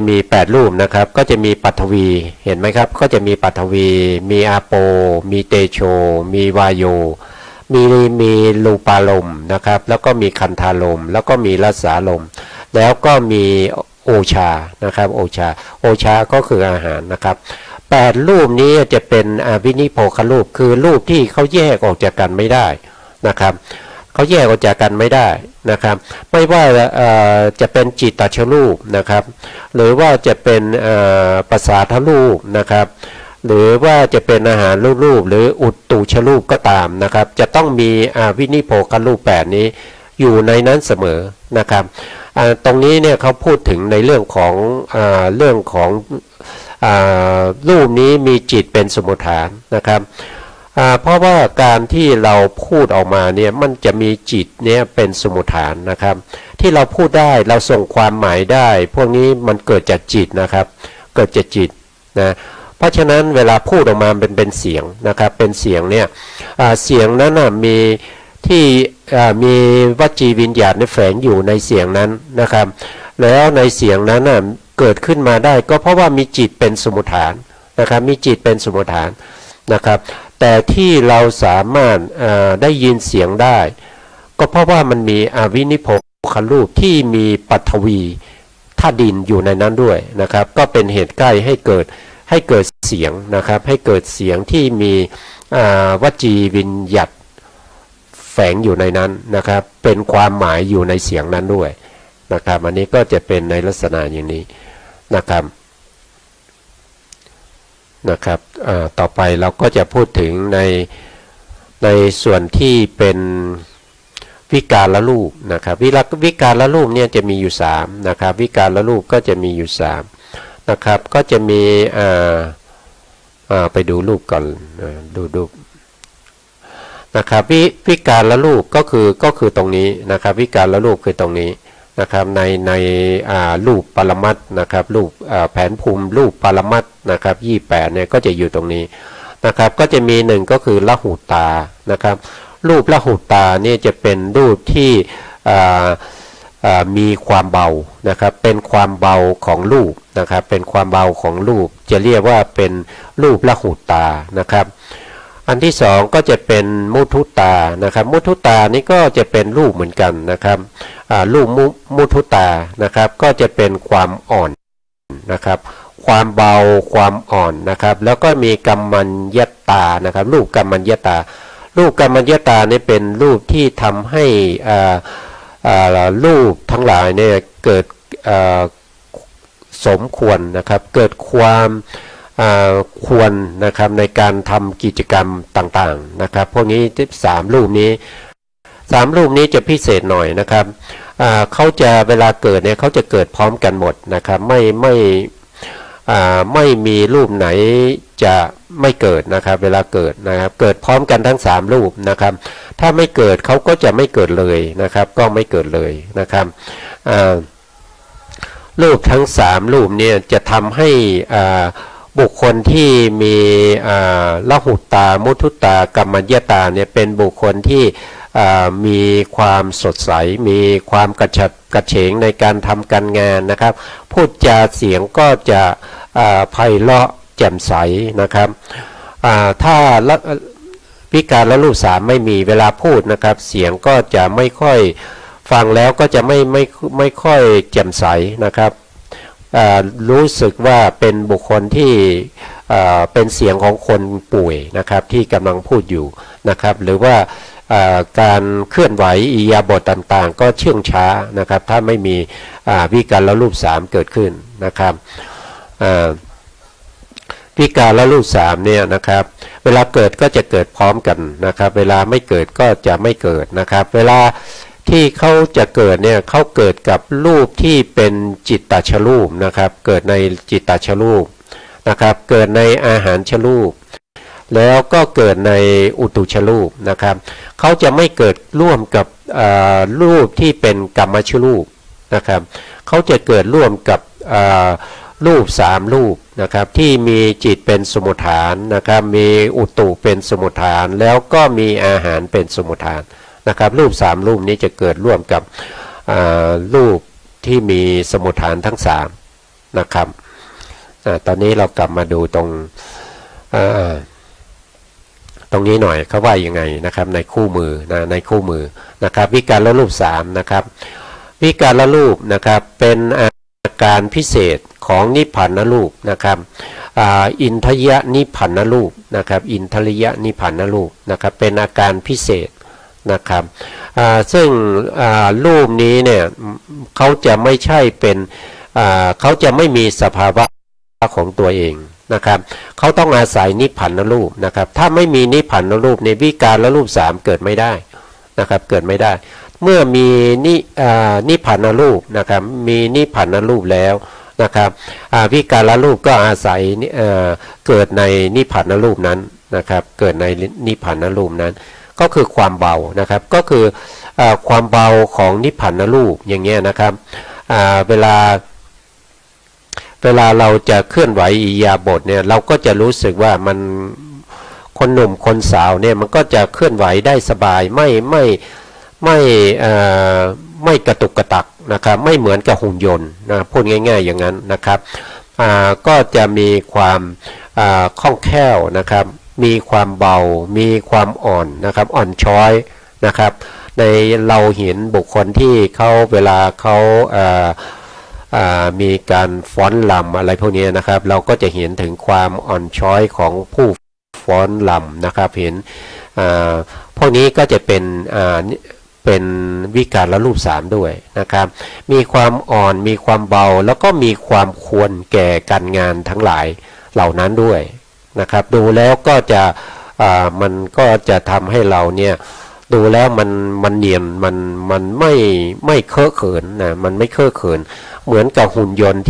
มี8รูปนะครับก็จะมีปัทวีเห็นไหมครับก็จะมีปัทวีมีอาโปมีเตโชมีวายโยมีรูปาลมนะครับแล้วก็มีคันธาลมแล้วก็มีรัสสาลมแล้วก็มีโอชานะครับโอชาก็คืออาหารนะครับ8รูปนี้จะเป็นวินิโพครูปคือรูปที่เขาแยกออกจากกันไม่ได้นะครับเขาแยกออกจากกันไม่ได้นะครับไม่ว่าจะเป็นจิตตชรูปนะครับหรือว่าจะเป็นประสาทรูปนะครับหรือว่าจะเป็นอาหารรูปหรืออุตตุชรูปก็ตามนะครับจะต้องมีวินิโพครูป8นี้อยู่ในนั้นเสมอนะครับตรงนี้เนี่ยเขาพูดถึงในเรื่องของรูปนี้มีจิตเป็นสมุฏฐานนะครับเพราะว่าการที่เราพูดออกมาเนี่ยมันจะมีจิตเนี่ยเป็นสมุฏฐานนะครับที่เราพูดได้เราส่งความหมายได้พวกนี้มันเกิดจากจิตนะครับเกิดจากจิตนะเพราะฉะนั้นเวลาพูดออกมาเป็นเสียงนะครับเป็นเสียงเนี่ยเสียงนั้นมีที่มีวจีวิญญาณแฝงอยู่ในเสียงนั้นนะครับแล้วในเสียงนั้นเกิดขึ้นมาได้ก็เพราะว่ามีจิตเป็นสมุฏฐานนะครับมีจิตเป็นสมุฏฐานนะครับแต่ที่เราสามารถได้ยินเสียงได้ก็เพราะว่ามันมีวินิโพครูปที่มีปัทวีธาตุดินอยู่ในนั้นด้วยนะครับก็เป็นเหตุใกล้ให้เกิดเสียงนะครับให้เกิดเสียงที่มีวจีวิญญาณแฝงอยู่ในนั้นนะครับเป็นความหมายอยู่ในเสียงนั้นด้วยนะครับอันนี้ก็จะเป็นในลักษณะอย่างนี้นะครับต่อไปเราก็จะพูดถึงในส่วนที่เป็นวิการละรูปนะครับวิการละรูปเนี่ยจะมีอยู่3นะครับวิการละรูปก็จะมีอยู่3นะครับก็จะมีไปดูรูปก่อนดูรูปนะครับวิการละรูปก็คือตรงนี้นะครับวิการละรูปคือตรงนี้นะครับในรูปปรมัตถ์นะครับรูปแผนภูมิรูปปรมัตถ์นะครับ28เนี่ยก็จะอยู่ตรงนี้นะครับก็จะมี1ก็คือละหุตานะครับรูปละหุตาเนี่ยจะเป็นรูปที่มีความเบานะครับเป็นความเบาของรูปนะครับเป็นความเบาของรูปจะเรียกว่าเป็นรูปละหุตานะครับอันที่2ก็จะเป็นมุทุตานะครับมุทุตานี่ก็จะเป็นรูปเหมือนกันนะครับรูปมุทุตานะครับก็จะเป็นความอ่อนนะครับความเบาความอ่อนนะครับแล้วก็มีกัมมัญญตานะครับรูปกัมมัญญตารูปกัมมัญญตานี่เป็นรูปที่ทำให้รูปทั้งหลายเนี่ยเกิดสมควรนะครับเกิดความควรนะครับในการทำกิจกรรมต่างๆนะครับพวกนี้3รูปนี้จะพิเศษหน่อยนะครับเขาจะเวลาเกิดเนี่ยเขาจะเกิดพร้อมกันหมดนะครับไม่มีรูปไหนจะไม่เกิดนะครับเวลาเกิดนะครับเกิดพร้อมกันทั้ง3รูปนะครับถ้าไม่เกิดเขาก็จะไม่เกิดเลยนะครับก็ไม่เกิดเลยนะครับรูปทั้ง3รูปเนี่ยจะทำให้บุคคลที่มีละหุตามุทุตากัมมัญญตาเนี่ยเป็นบุคคลที่มีความสดใสมีความกระฉับกระเฉงในการทำการงานนะครับพูดจาเสียงก็จะไพเราะแจ่มใสนะครับถ้าวิการละรูป3ไม่มีเวลาพูดนะครับเสียงก็จะไม่ค่อยฟังแล้วก็จะไม่ค่อยแจ่มใสนะครับรู้สึกว่าเป็นบุคคลที่เป็นเสียงของคนป่วยนะครับที่กำลังพูดอยู่นะครับหรือว่า การเคลื่อนไหวอิริยาบถต่างๆก็เชื่องช้านะครับถ้าไม่มีวิการละรูปสามเกิดขึ้นนะครับวิการละรูปสามเนี่ยนะครับเวลาเกิดก็จะเกิดพร้อมกันนะครับเวลาไม่เกิดก็จะไม่เกิดนะครับเวลาที่เขาจะเกิดเนี่ยเขาเกิดกับรูปที่เป็นจิตตชรูปนะครับเกิดในจิตตชรูปนะครับเกิดในอาหารชรูปแล้วก็เกิดในอุตุชรูปนะครับเขาจะไม่เกิดร่วมกับรูปที่เป็นกรรมชรูปนะครับเขาจะเกิดร่วมกับรูป3รูปนะครับที่มีจิตเป็นสมุฏฐานนะครับมีอุตุเป็นสมุฏฐานแล้วก็มีอาหารเป็นสมุฏฐานนะครับรูป3รูปนี้จะเกิดร่วมกับรูปที่มีสมุฏฐานทั้ง3นะครับตอนนี้เรากลับมาดูตรงนี้หน่อยเขาว่ายังไงนะครับในคู่มือในคู่มือนะครับวิการละรูป3นะครับวิการละรูปนะครับเป็นอาการพิเศษของนิพพานรูปนะครับอินทยนิพพานรูปนะครับอินทริยนิพพานรูปนะครับเป็นอาการพิเศษนะครับซึ่งรูปนี้เนี่ยเขาจะไม่ใช่เป็นเขาจะไม่มีสภาวะของตัวเองนะครับเขาต้องอาศัยนิพพานรูปนะครับถ้าไม่มีนิพพานรูปในวิการละรูป3เกิดไม่ได้นะครับเกิดไม่ได้เมื่อมีนิพพานรูปนะครับมีนิพพานรูปแล้วนะครับวิการละรูปก็อาศัยเกิดในนิพพานรูปนั้นนะครับเกิดในนิพพานรูปนั้นก็คือความเบานะครับก็คือความเบาของนิพพานรูปอย่างเงี้ยนะครับเวลาเราจะเคลื่อนไหวอิริยาบถเนี่ยเราก็จะรู้สึกว่ามันคนหนุ่มคนสาวเนี่ยมันก็จะเคลื่อนไหวได้สบายไม่กระตุกกระตักนะครับไม่เหมือนกับหุ่นยนต์นะพูดง่ายๆอย่างนั้นนะครับก็จะมีความคล่องแคล่วนะครับมีความเบามีความอ่อนนะครับอ่อนช้อยนะครับในเราเห็นบุคคลที่เขาเวลาเขามีการฟ้อนลำอะไรพวกนี้นะครับเราก็จะเห็นถึงความอ่อนช้อยของผู้ฟ้อนลำนะครับเห็นพวกนี้ก็จะเป็นวิการละรูป3ด้วยนะครับมีความอ่อนมีความเบาแล้วก็มีความควรแก่การงานทั้งหลายเหล่านั้นด้วยนะครับดูแล้วก็จะมันก็จะทำให้เราเนี่ยดูแล้วมันเนียนมันไม่เคอะเขินนะมันไม่เคอะเขินเหมือนกับหุ่นยนต์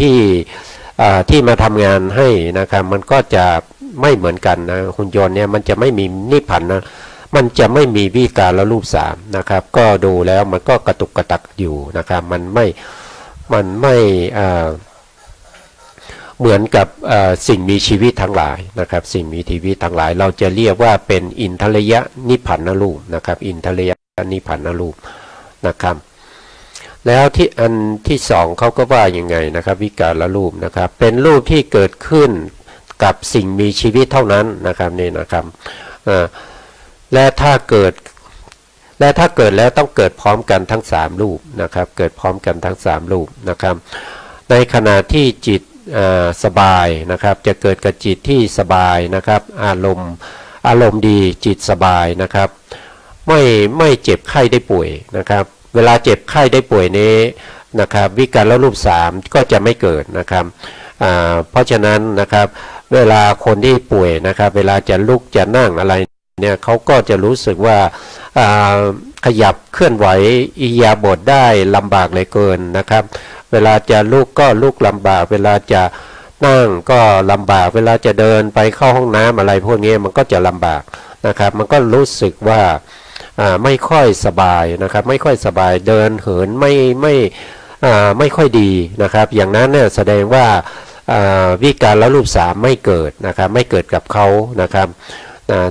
ที่มาทำงานให้นะครับมันก็จะไม่เหมือนกันนะหุ่นยนต์เนี่ยมันจะไม่มีนิพพานนะมันจะไม่มีวิการละรูป3นะครับก็ดูแล้วมันก็กระตุกกระตักอยู่นะครับมันไม่เหมือนกับสิ่งมีชีวิตทั้งหลายนะครับสิ่งมีชีวิตทั้งหลายเราจะเรียกว่าเป็นอินทริยนิพพานรูปนะครับอินทริยนิพพานรูปนะครับแล้วที่อันที่2เขาก็ว่ายังไงนะครับวิการละรูปนะครับเป็นรูปที่เกิดขึ้นกับสิ่งมีชีวิตเท่านั้นนะครับนี่นะครับและถ้าเกิดแล้วต้องเกิดพร้อมกันทั้ง3รูปนะครับเกิดพร้อมกันทั้ง3รูปนะครับในขณะที่จิตสบายนะครับจะเกิดกับจิตที่สบายนะครับอารมณ์ดีจิตสบายนะครับไม่เจ็บไข้ได้ป่วยนะครับเวลาเจ็บไข้ได้ป่วยนี้นะครับวิการละรูป3ก็จะไม่เกิดนะครับเพราะฉะนั้นนะครับเวลาคนที่ป่วยนะครับเวลาจะลุกจะนั่งอะไรเนี่ยเขาก็จะรู้สึกว่าขยับเคลื่อนไหวอิริยาบถได้ลำบากเลยเกินนะครับเวลาจะลุกก็ลุกลำบากเวลาจะนั่งก็ลำบากเวลาจะเดินไปเข้าห้องน้ำอะไรพวกนี้มันก็จะลำบากนะครับมันก็รู้สึกว่าไม่ค่อยสบายนะครับไม่ค่อยสบายเดินเหินไม่ค่อยดีนะครับอย่างนั้นเนี่ยแสดงว่าวิการละรูป3ไม่เกิดนะครับไม่เกิดกับเขานะครับ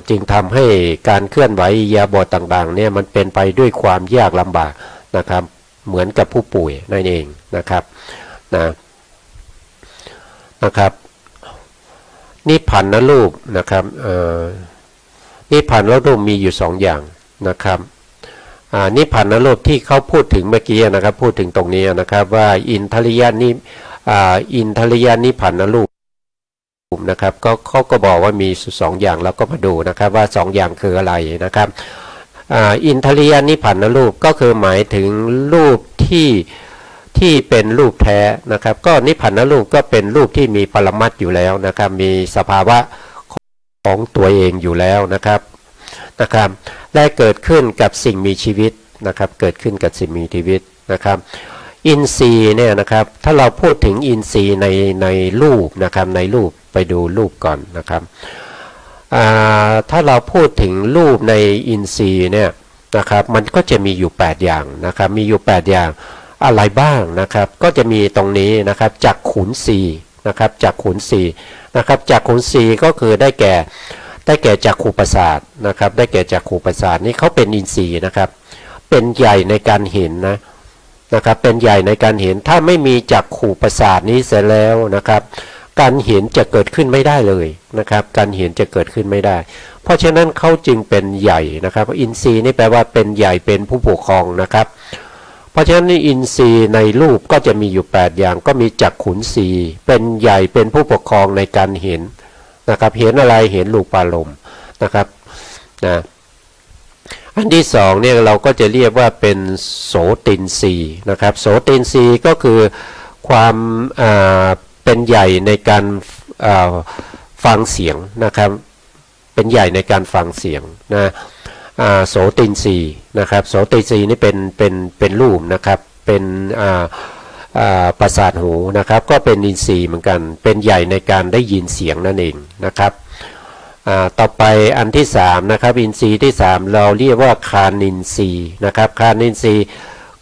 จึงทำให้การเคลื่อนไหวอิริยาบถต่างๆเนี่ยมันเป็นไปด้วยความยากลำบากนะครับเหมือนกับผู้ป่วยนั่นเองนะครับนะครับนิพพานรูปนะครับนิพพานรูปมีอยู่2อย่างนะครับนิพพานรูปที่เขาพูดถึงเมื่อกี้นะครับพูดถึงตรงนี้นะครับว่าอินทริยนิพพานรูปนะครับก็เขาก็บอกว่ามี2อย่างแล้วก็มาดูนะครับว่า2อย่างคืออะไรนะครับ อินทรียนิพพานรูปก็คือหมายถึงรูปที่เป็นรูปแท้นะครับก็นิพพานรูปก็เป็นรูปที่มีปรมัตถ์อยู่แล้วนะครับมีสภาวะของตัวเองอยู่แล้วนะครับและเกิดขึ้นกับสิ่งมีชีวิตนะครับเกิดขึ้นกับสิ่งมีชีวิตนะครับอินทรีย์เนี่ยนะครับถ้าเราพูดถึงอินทรีย์ในรูปนะครับในรูปไปดูรูปก่อนนะครับถ้าเราพูดถึงรูปในอินทรีย์เนี่ยนะครับมันก็จะมีอยู่8อย่างนะครับมีอยู่8อย่างอะไรบ้างนะครับก็จะมีตรงนี้นะครับจักขุนสีนะครับจักขุนสีนะครับจักขุนสีก็คือได้แก่จักขุประสาทนะครับได้แก่จักขุประสาทนี่เขาเป็นอินทรีย์นะครับเป็นใหญ่ในการเห็นนะครับเป็นใหญ่ในการเห็นถ้าไม่มีจักขุประสาทนี้เสร็จแล้วนะครับการเห็นจะเกิดขึ้นไม่ได้เลยนะครับการเห็นจะเกิดขึ้นไม่ได้เพราะฉะนั้นเขาจึงเป็นใหญ่นะครับอินทรีย์นี่แปลว่าเป็นใหญ่เป็นผู้ปกครองนะครับเพราะฉะนั้นอินทรีย์ในรูปก็จะมีอยู่8อย่างก็มีจักขุนสีเป็นใหญ่เป็นผู้ปกครองในการเห็นนะครับเห็นอะไรเห็นรูปารมณ์นะครับนะอันที่สองเนี่ยเราก็จะเรียกว่าเป็นโสตินทรีย์นะครับโสตินทรีย์ก็คือความเป็นใหญ่ในการฟังเสียงนะครับเป็นใหญ่ในการฟังเสียงนะโสตินทรีย์นะครับโสตินทรีย์นี่เป็นรูปนะครับเป็นประสาทหูนะครับก็เป็นอินทรีย์เหมือนกันเป็นใหญ่ในการได้ยินเสียงนั่นเองนะครับต่อไปอันที่3นะครับอินทรีย์ที่3เราเรียกว่าคานินทรีย์นะครับคานินทรีย์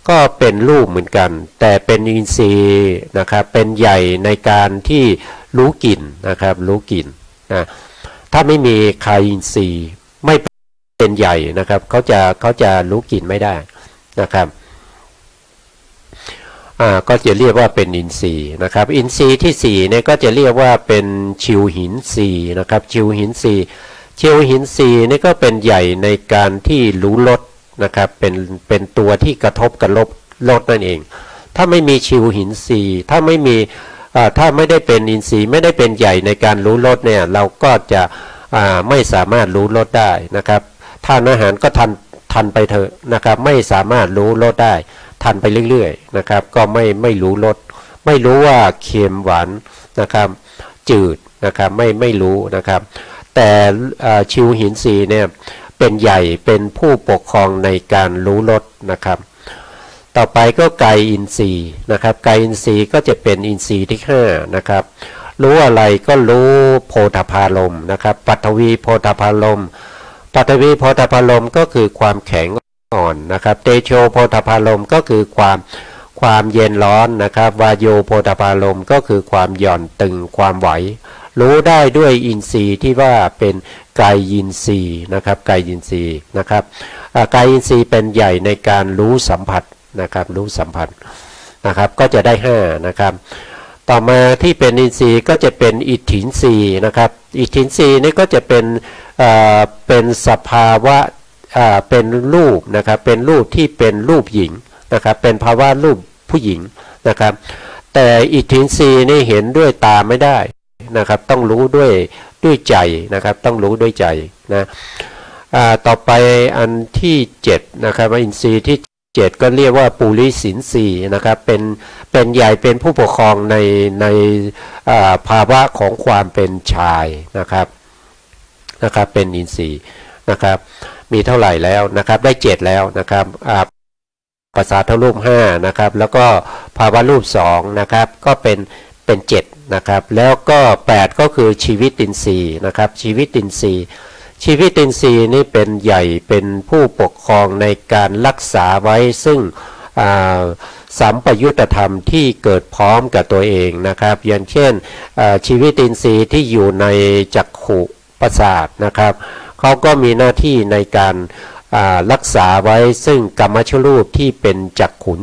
ก็เป็นรูปเหมือนกันแต่เป็นอินทรีย์นะครับเป็นใหญ่ในการที่รู้กลิ่นนะครับรู้กลิ่นนะถ้าไม่มีคาอินทรีย์ไม่เป็นใหญ่นะครับเขาจะรู้กลิ่นไม่ได้นะครับก็จะเรียกว่าเป็นอินทรีย์นะครับอินทรีย์ที่4เนี่ยก็จะเรียกว่าเป็นชิวหินทรีย์นะครับชิวหินทรีย์นี่ก็เป็นใหญ่ในการที่รู้รสนะครับเป็นตัวที่กระทบกับรสนั่นเองถ้าไม่มีชิวหินทรีย์ถ้าไม่ได้เป็นอินทรีย์ไม่ได้เป็นใหญ่ในการรู้รสเนี่ยเราก็จะไม่สามารถรู้รสได้นะครับทานอาหารก็ทันไปเถอะนะครับไม่สามารถรู้รสได้ทันไปเรื่อยๆนะครับก็ไม่รู้รสไม่รู้ว่าเค็มหวานนะครับจืดนะครับไม่รู้นะครับแต่ชิวหินทรีย์เนี่ยเป็นใหญ่เป็นผู้ปกครองในการรู้รสนะครับต่อไปก็กายอินทรีย์นะครับกายอินทรีย์ก็จะเป็นอินทรีย์ที่5นะครับรู้อะไรก็รู้โพธพารมณ์นะครับปัทวีโพธพารมณ์ปัทวีโพธพารมณ์ก็คือความแข็งอ่อนนะครับเตโชโพธพารมณ์ก็คือความเย็นร้อนนะครับวาโยโพธพารมณ์ก็คือความหย่อนตึงความไหวรู้ได้ด้วยอินทรีย์ที่ว่าเป็นกายอินทรีย์นะครับกายอินทรีย์นะครับกายอินทรีย์เป็นใหญ่ในการรู้สัมผัสนะครับรู้สัมผัสนะครับก็จะได้5นะครับต่อมาที่เป็นอินทรีย์ก็จะเป็นอิทธินทรีย์นะครับอิทธินทรีย์นี่ก็จะเป็นสภาวะเป็นรูปนะครับเป็นรูปที่เป็นรูปหญิงนะครับเป็นภาวะรูปผู้หญิงนะครับแต่อิทธินทรีย์นี่เห็นด้วยตาไม่ได้นะครับต้องรู้ด้วยใจนะครับต้องรู้ด้วยใจนะต่อไปอันที่7นะครับอินทรีย์ที่7ก็เรียกว่าปุริสินทรีย์นะครับเป็นใหญ่เป็นผู้ปกครองในภาวะของความเป็นชายนะครับเป็นอินทรีย์นะครับมีเท่าไหร่แล้วนะครับได้7แล้วนะครับประสาทรูป5นะครับแล้วก็ภาวะรูป2นะครับก็เป็น7นะครับแล้วก็8ก็คือชีวิตอินทรีย์นะครับชีวิตอินทรีย์นี่เป็นใหญ่เป็นผู้ปกครองในการรักษาไว้ซึ่งสัมปยุตธรรมที่เกิดพร้อมกับตัวเองนะครับอย่างเช่นชีวิตอินทรีย์ที่อยู่ในจักขุประสาทนะครับเขาก็มีหน้าที่ในการรักษาไว้ซึ่งกรรมชรูปที่เป็นจักขุน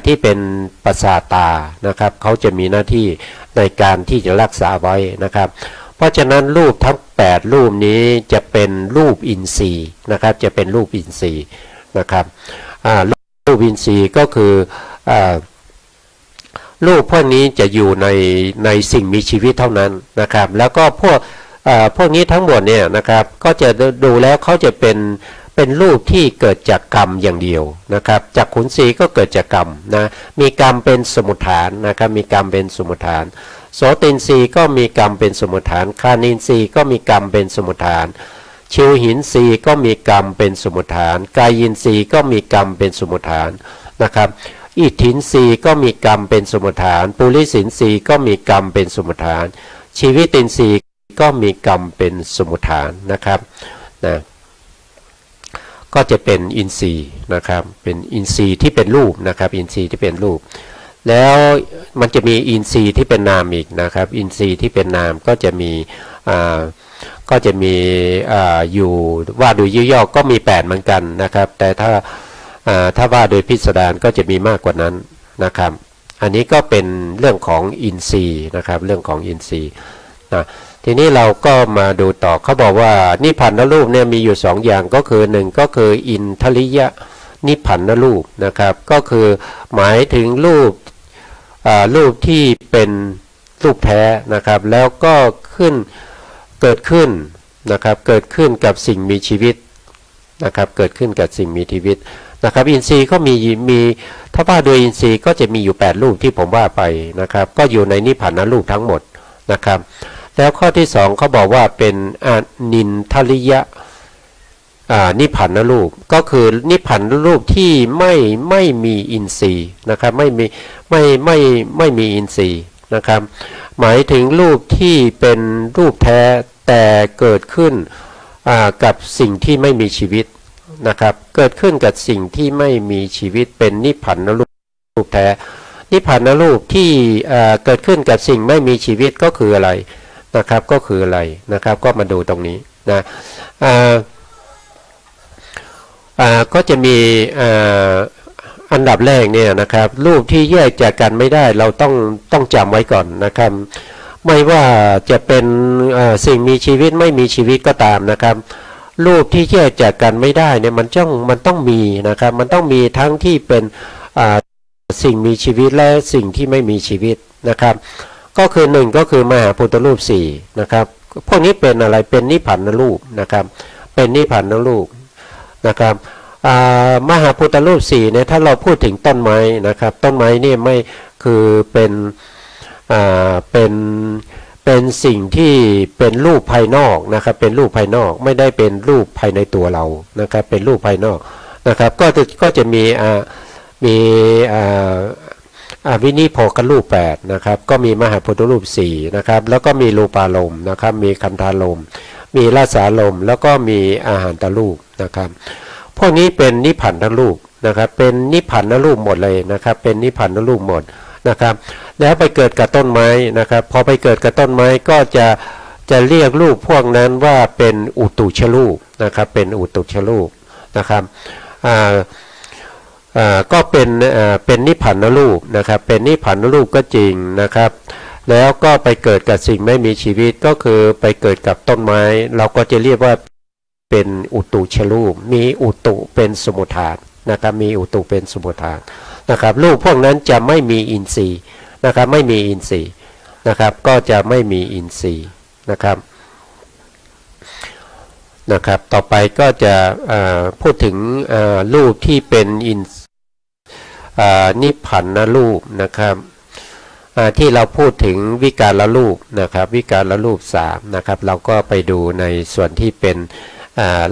ที่เป็นประสาทตานะครับเขาจะมีหน้าที่ในการที่จะรักษาไว้นะครับเพราะฉะนั้นรูปทั้ง8รูปนี้จะเป็นรูปอินทรีย์นะครับจะเป็นรูปอินทรีย์นะครับรูปอินทรีย์ก็คือรูปพวกนี้จะอยู่ในสิ่งมีชีวิตเท่านั้นนะครับแล้วก็พวกนี้ทั้งหมดเนี่ยนะครับก็จะดูแล้วเขาจะ เป็นรูปที่เกิดจากกรรมอย่างเดียวนะครับจักขุนสีก็เกิดจากกรรมนะมีกรรมเป็นสมุฏฐานนะครับมีกรรมเป็นสมุฏฐานโสตินทรีย์ก็มีกรรมเป็นสมุฏฐานคานินทรีย์ก็มีกรรมเป็นสมุฏฐานชิวหินทรีย์ก็มีกรรมเป็นสมุฏฐานกายินทรีย์ก็มีกรรมเป็นสมุฏฐานนะครับอิทธินทรีย์ก็มีกรรมเป็นสมุฏฐานปุริสินทรีย์ก็มีกรรมเป็นสมุฏฐานชีวิตินทรีย์ก็มีกรรมเป็นสมุฏฐานนะครับนะก็จะเป็นอินทรีย์นะครับเป็นอินทรีย์ที่เป็นรูปนะครับอินทรีย์ที่เป็นรูปแล้วมันจะมีอินทรีย์ที่เป็นนามอีกนะครับอินทรีย์ที่เป็นนามก็จะมีอยู่ว่าโดยย่อๆก็มี8เหมือนกันนะครับแต่ถ้าว่าโดยพิสดารก็จะมีมากกว่านั้นนะครับอันนี้ก็เป็นเรื่องของอินทรีย์นะครับเรื่องของอินทรีย์นะทีนี้เราก็มาดูต่อเขาบอกว่านิพพานรูปเนี่ยมีอยู่2อย่างก็คือ1ก็คืออินทริยนิพพานรูปนะครับก็คือหมายถึงรูปที่เป็นรูปแท้นะครับแล้วก็เกิดขึ้นนะครับเกิดขึ้นกับสิ่งมีชีวิตนะครับเกิดขึ้นกับสิ่งมีชีวิตนะครับอินทรีย์ก็มีถ้าว่าโดยอินทรีย์ก็จะมีอยู่8รูปที่ผมว่าไปนะครับก็อยู่ในนิพพานรูปทั้งหมดนะครับแล้วข้อที่2เขาบอกว่าเป็นอนินทริยนิพพานรูปก็คือนิพพานรูปที่ไม่มีอินทรีย์นะครับไม่มีอินทรีย์นะครับหมายถึงรูปที่เป็นรูปแท้แต่เกิดขึ้นกับสิ่งที่ไม่มีชีวิตนะครับเกิดขึ้นกับสิ่งที่ไม่มีชีวิตเป็นนิพพานรูปแท้นิพพานรูปที่เกิดขึ้นกับสิ่งไม่มีชีวิตก็คืออะไรนะครับก็คืออะไรนะครับก็มาดูตรงนี้นะก็จะมีอันดับแรกเนี่ยนะครับรูปที่แยกจากกันไม่ได้เราต้องจำไว้ก่อนนะครับไม่ว่าจะเป็นสิ่งมีชีวิตไม่มีชีวิตก็ตามนะครับรูปที่แยกจากกันไม่ได้เนี่ยมันต้องมีนะครับมันต้องมีทั้งที่เป็นสิ่งมีชีวิตและสิ่งที่ไม่มีชีวิตนะครับก็คือ1ก็คือมหาพุทธรูป4นะครับพวกนี้เป็นอะไรเป็นนิพพานรูปนะครับเป็นนิพพานรูปนะครับมหาพุทธรูป4เนี่ยถ้าเราพูดถึงต้นไม้นะครับต้นไม้นี่ไม่คือเป็นสิ่งที่เป็นรูปภายนอกนะครับเป็นรูปภายนอกไม่ได้เป็นรูปภายในตัวเรานะครับเป็นรูปภายนอกนะครับก็จะมีวินิโพกรูป8นะครับก็มีมหาพุทธรูป4นะครับแล้วก็มีรูปารมณ์นะครับมีคันธารมณ์มีรสารมณ์แล้วก็มีอาหารตรูปนะครับพวกนี้เป็นนิพพานรูปนะครับเป็นนิพพานรูปหมดเลยนะครับเป็นนิพพานรูปหมดนะครับแล้วไปเกิดกับต้นไม้นะครับพอไปเกิดกับต้นไม้ก็จะเรียกรูปพวกนั้นว่าเป็นอุตุชรูปนะครับเป็นอุตุชรูปนะครับก็เป็นนิพพานรูปนะครับเป็นนิพพานรูปก็จริงนะครับแล้วก็ไปเกิดกับสิ่งไม่มีชีวิตก็คือไปเกิดกับต้นไม้เราก็จะเรียกว่าเป็นอุตุชรูปมีอุตุเป็นสมุฏฐานนะครับมีอุตุเป็นสมุฏฐานนะครับรูปพวกนั้นจะไม่มีอินทรีย์นะครับไม่มีอินทรีย์นะครับก็จะไม่มีอินทรีย์นะครับต่อไปก็จะพูดถึงรูปที่เป็นนิพพานรูปนะครับที่เราพูดถึงวิการรูปนะครับวิการรูป3นะครับเราก็ไปดูในส่วนที่เป็น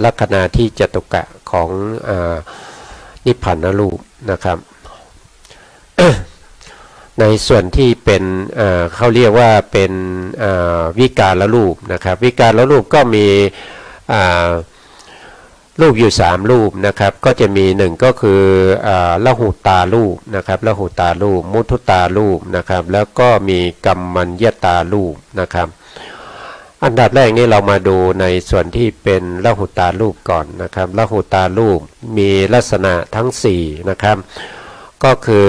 ลักษณะที่จตุกะของนิพพานรูปนะครับ ในส่วนที่เป็นเขาเรียกว่าเป็นวิการรูปนะครับวิการรูปก็มีรูปอยู่3รูปนะครับก็จะมี1ก็คือละหุตารูปนะครับละหุตารูปมุทุตารูปนะครับแล้วก็มีกัมมัญญตารูปนะครับอันดับแรกนี้เรามาดูในส่วนที่เป็นละหุตารูปก่อนนะครับละหุตารูปมีลักษณะทั้ง4นะครับก็คือ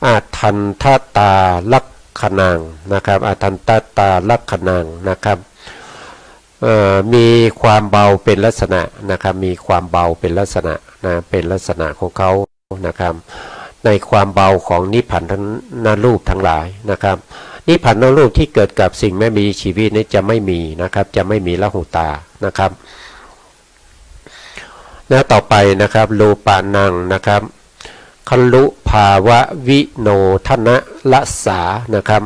อาทันทตาลักขณังนะครับอาทันตตาลักขณังนะครับมีความเบาเป็นลักษณะนะครับมีความเบาเป็นลักษณะนะเป็นลักษณะของเขานะครับในความเบาของนิพพานรูปทั้งหลายนะครับนิพพานรูปที่เกิดกับสิ่งไม่มีชีวิตนี้จะไม่มีนะครับจะไม่มีละหุตานะครับ แล้วต่อไปนะครับรูปานังนะครับคลุภาวะวิโนทนะละสานะครับ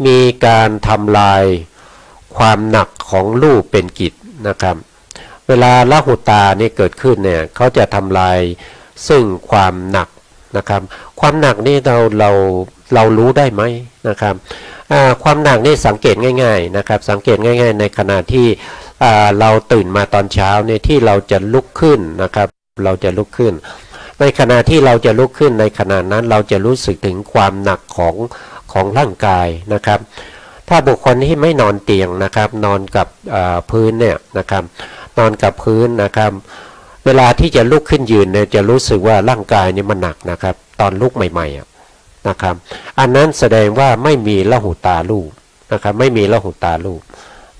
มีการทำลายความหนักของรูปเป็นกิจนะครับเวลาละหุตานี่เกิดขึ้นเนี่ยเขาจะทำลายซึ่งความหนักนะครับความหนักนี่เรารู้ได้ไหมนะครับความหนักนี่สังเกตง่ายๆนะครับสังเกตง่ายๆในขณะที่เราตื่นมาตอนเช้าเนี่ยที่เราจะลุกขึ้นนะครับเราจะลุกขึ้นในขณะที่เราจะลุกขึ้นในขณะนั้นเราจะรู้สึกถึงความหนักของร่างกายนะครับถ้าบุคคลที่ไม่นอนเตียงนะครับนอนกับพื้นเนี่ยนะครับนอนกับพื้นนะครับเวลาที่จะลุกขึ้นยืนเนี่ยจะรู้สึกว่าร่างกายนี่มันหนักนะครับตอนลุกใหม่ๆนะครับอันนั้นแสดงว่าไม่มีละหุตาลูกนะครับไม่มีละหุตาลูก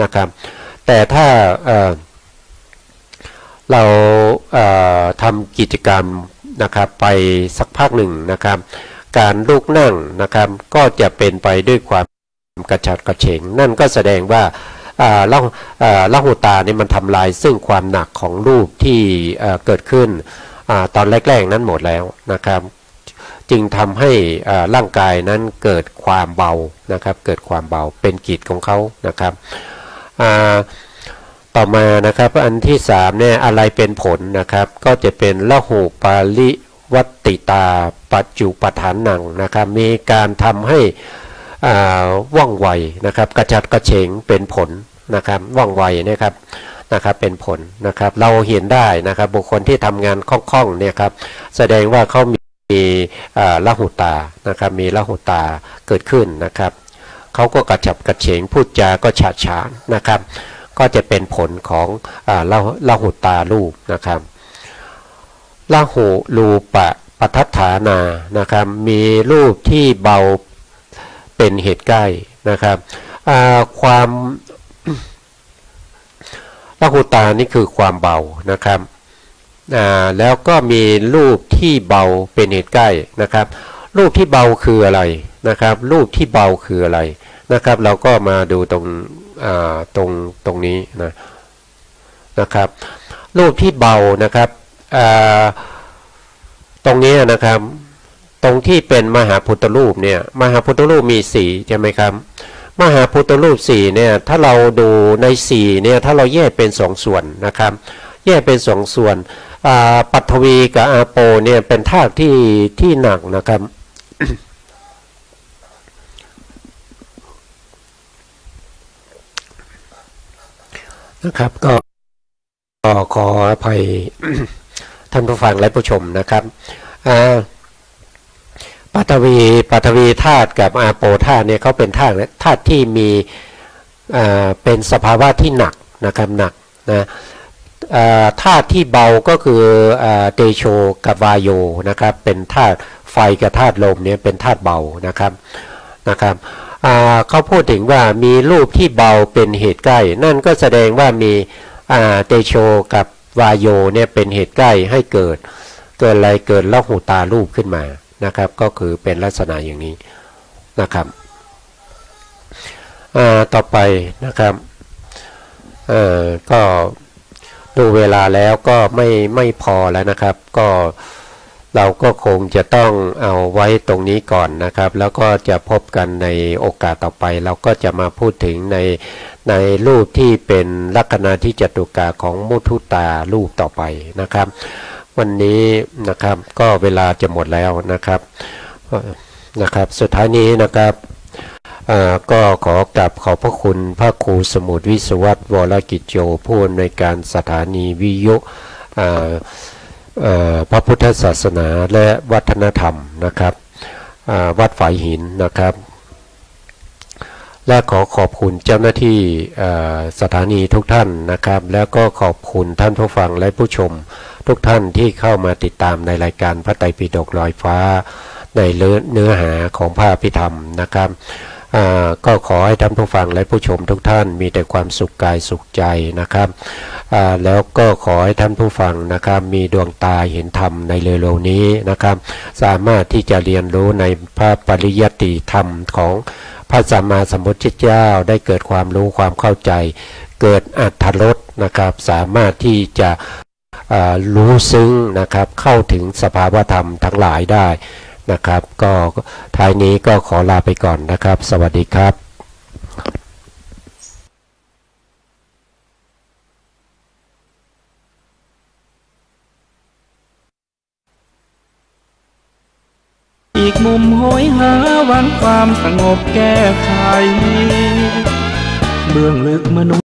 นะครับแต่ถ้าเราทำกิจกรรมนะครับไปสักพักหนึ่งนะครับการลุกนั่งนะครับก็จะเป็นไปด้วยความกระฉับกระเฉงนั่นก็แสดงว่าละหุตานี่มันทำลายซึ่งความหนักของรูปที่เกิดขึ้นตอนแรกๆนั้นหมดแล้วนะครับจึงทำให้ร่างกายนั้นเกิดความเบานะครับเกิดความเบาเป็นกิจของเขานะครับต่อมานะครับอันที่3เนี่ยอะไรเป็นผลนะครับก็จะเป็นละหุปาลิวัตติตาปัจจุปฐานังนะครับมีการทำให้ว่องไวนะครับกระฉับกระเฉงเป็นผลนะครับว่องไวนะครับเป็นผลนะครับเราเห็นได้นะครับบุคคลที่ทำงานคล่องๆเนี่ยครับแสดงว่าเขามีละหุตานะครับมีละหุตาเกิดขึ้นนะครับเขาก็กระฉับกระเฉงพูดจาก็ฉาฉานนะครับก็จะเป็นผลของละหุตารูปนะครับละหุรูปะปัฏฐานานะครับมีรูปที่เบาเป็นเหตุใกล้นะครับความละหุตานี่คือความเบานะครับแล้วก็มีรูปที่เบาเป็นเหตุใกล้นะครับรูปที่เบาคืออะไรนะครับรูปที่เบาคืออะไรนะครับเราก็มาดูตรงนี้นะครับรูปที่เบานะครับตรงนี้นะครับตรงที่เป็นมหาพุทธรูปเนี่ยมหาพุทธรูปมี4ใช่ไหมครับมหาพุทธรูป4เนี่ยถ้าเราดูใน4เนี่ยถ้าเราแยกเป็น2ส่วนนะครับแยกเป็น2ส่วนปัทวีกับอาโปเนี่ยเป็นธาตุที่หนักนะครับนะครับก็ขออภัย ท่านผู้ฟังและผู้ชมนะครับปัทวีธาตุกับอาโปธาตุเนี่ยเขาเป็นธาตุที่มีเป็นสภาวะที่หนักนะครับหนักนะธาตุที่เบาก็คือเตโชกับวายโยนะครับเป็นธาตุไฟกับธาตุลมเนี่ยเป็นธาตุเบานะครับเขาพูดถึงว่ามีรูปที่เบาเป็นเหตุใกล้นั่นก็แสดงว่ามีเตโชกับวายโยเนี่ยเป็นเหตุใกล้ให้เกิดอะไรเกิดละหุตารูปขึ้นมานะครับก็คือเป็นลักษณะอย่างนี้นะครับต่อไปนะครับก็ดูเวลาแล้วก็ไม่พอแล้วนะครับก็เราก็คงจะต้องเอาไว้ตรงนี้ก่อนนะครับแล้วก็จะพบกันในโอกาสต่อไปเราก็จะมาพูดถึงในรูปที่เป็นลัคนาที่จตุกะของมุทุตารูปต่อไปนะครับวันนี้นะครับก็เวลาจะหมดแล้วนะครับสุดท้ายนี้นะครับก็ขอกราบขอบพระคุณพระครูสมุทรวิศวัตรวรกิจโยผู้อำนวยการสถานีวิทยุพระพุทธศาสนาและวัฒนธรรมนะครับวัดฝายหินนะครับและขอขอบคุณเจ้าหน้าที่สถานีทุกท่านนะครับแล้วก็ขอบคุณท่านผู้ฟังและผู้ชมทุกท่านที่เข้ามาติดตามในรายการพระไตรปิฎกลอยฟ้าในเนื้อหาของพระอภิธรรมนะครับก็ขอให้ท่านผู้ฟังและผู้ชมทุกท่านมีแต่ความสุขกายสุขใจนะครับแล้วก็ขอให้ท่านผู้ฟังนะครับมีดวงตาเห็นธรรมในเร็วๆนี้นะครับสามารถที่จะเรียนรู้ในพระปริยัติธรรมของพระสัมมาสัมพุทธเจ้าได้เกิดความรู้ความเข้าใจเกิดอรรถรสนะครับสามารถที่จะ รู้ซึ้งนะครับเข้าถึงสภาวธรรมทั้งหลายได้นะครับก็ท้ายนี้ก็ขอลาไปก่อนนะครับสวัสดีครับอีกมุมโหยหาหวังความสงบแก้ไขเบื้องลึกมนุษย์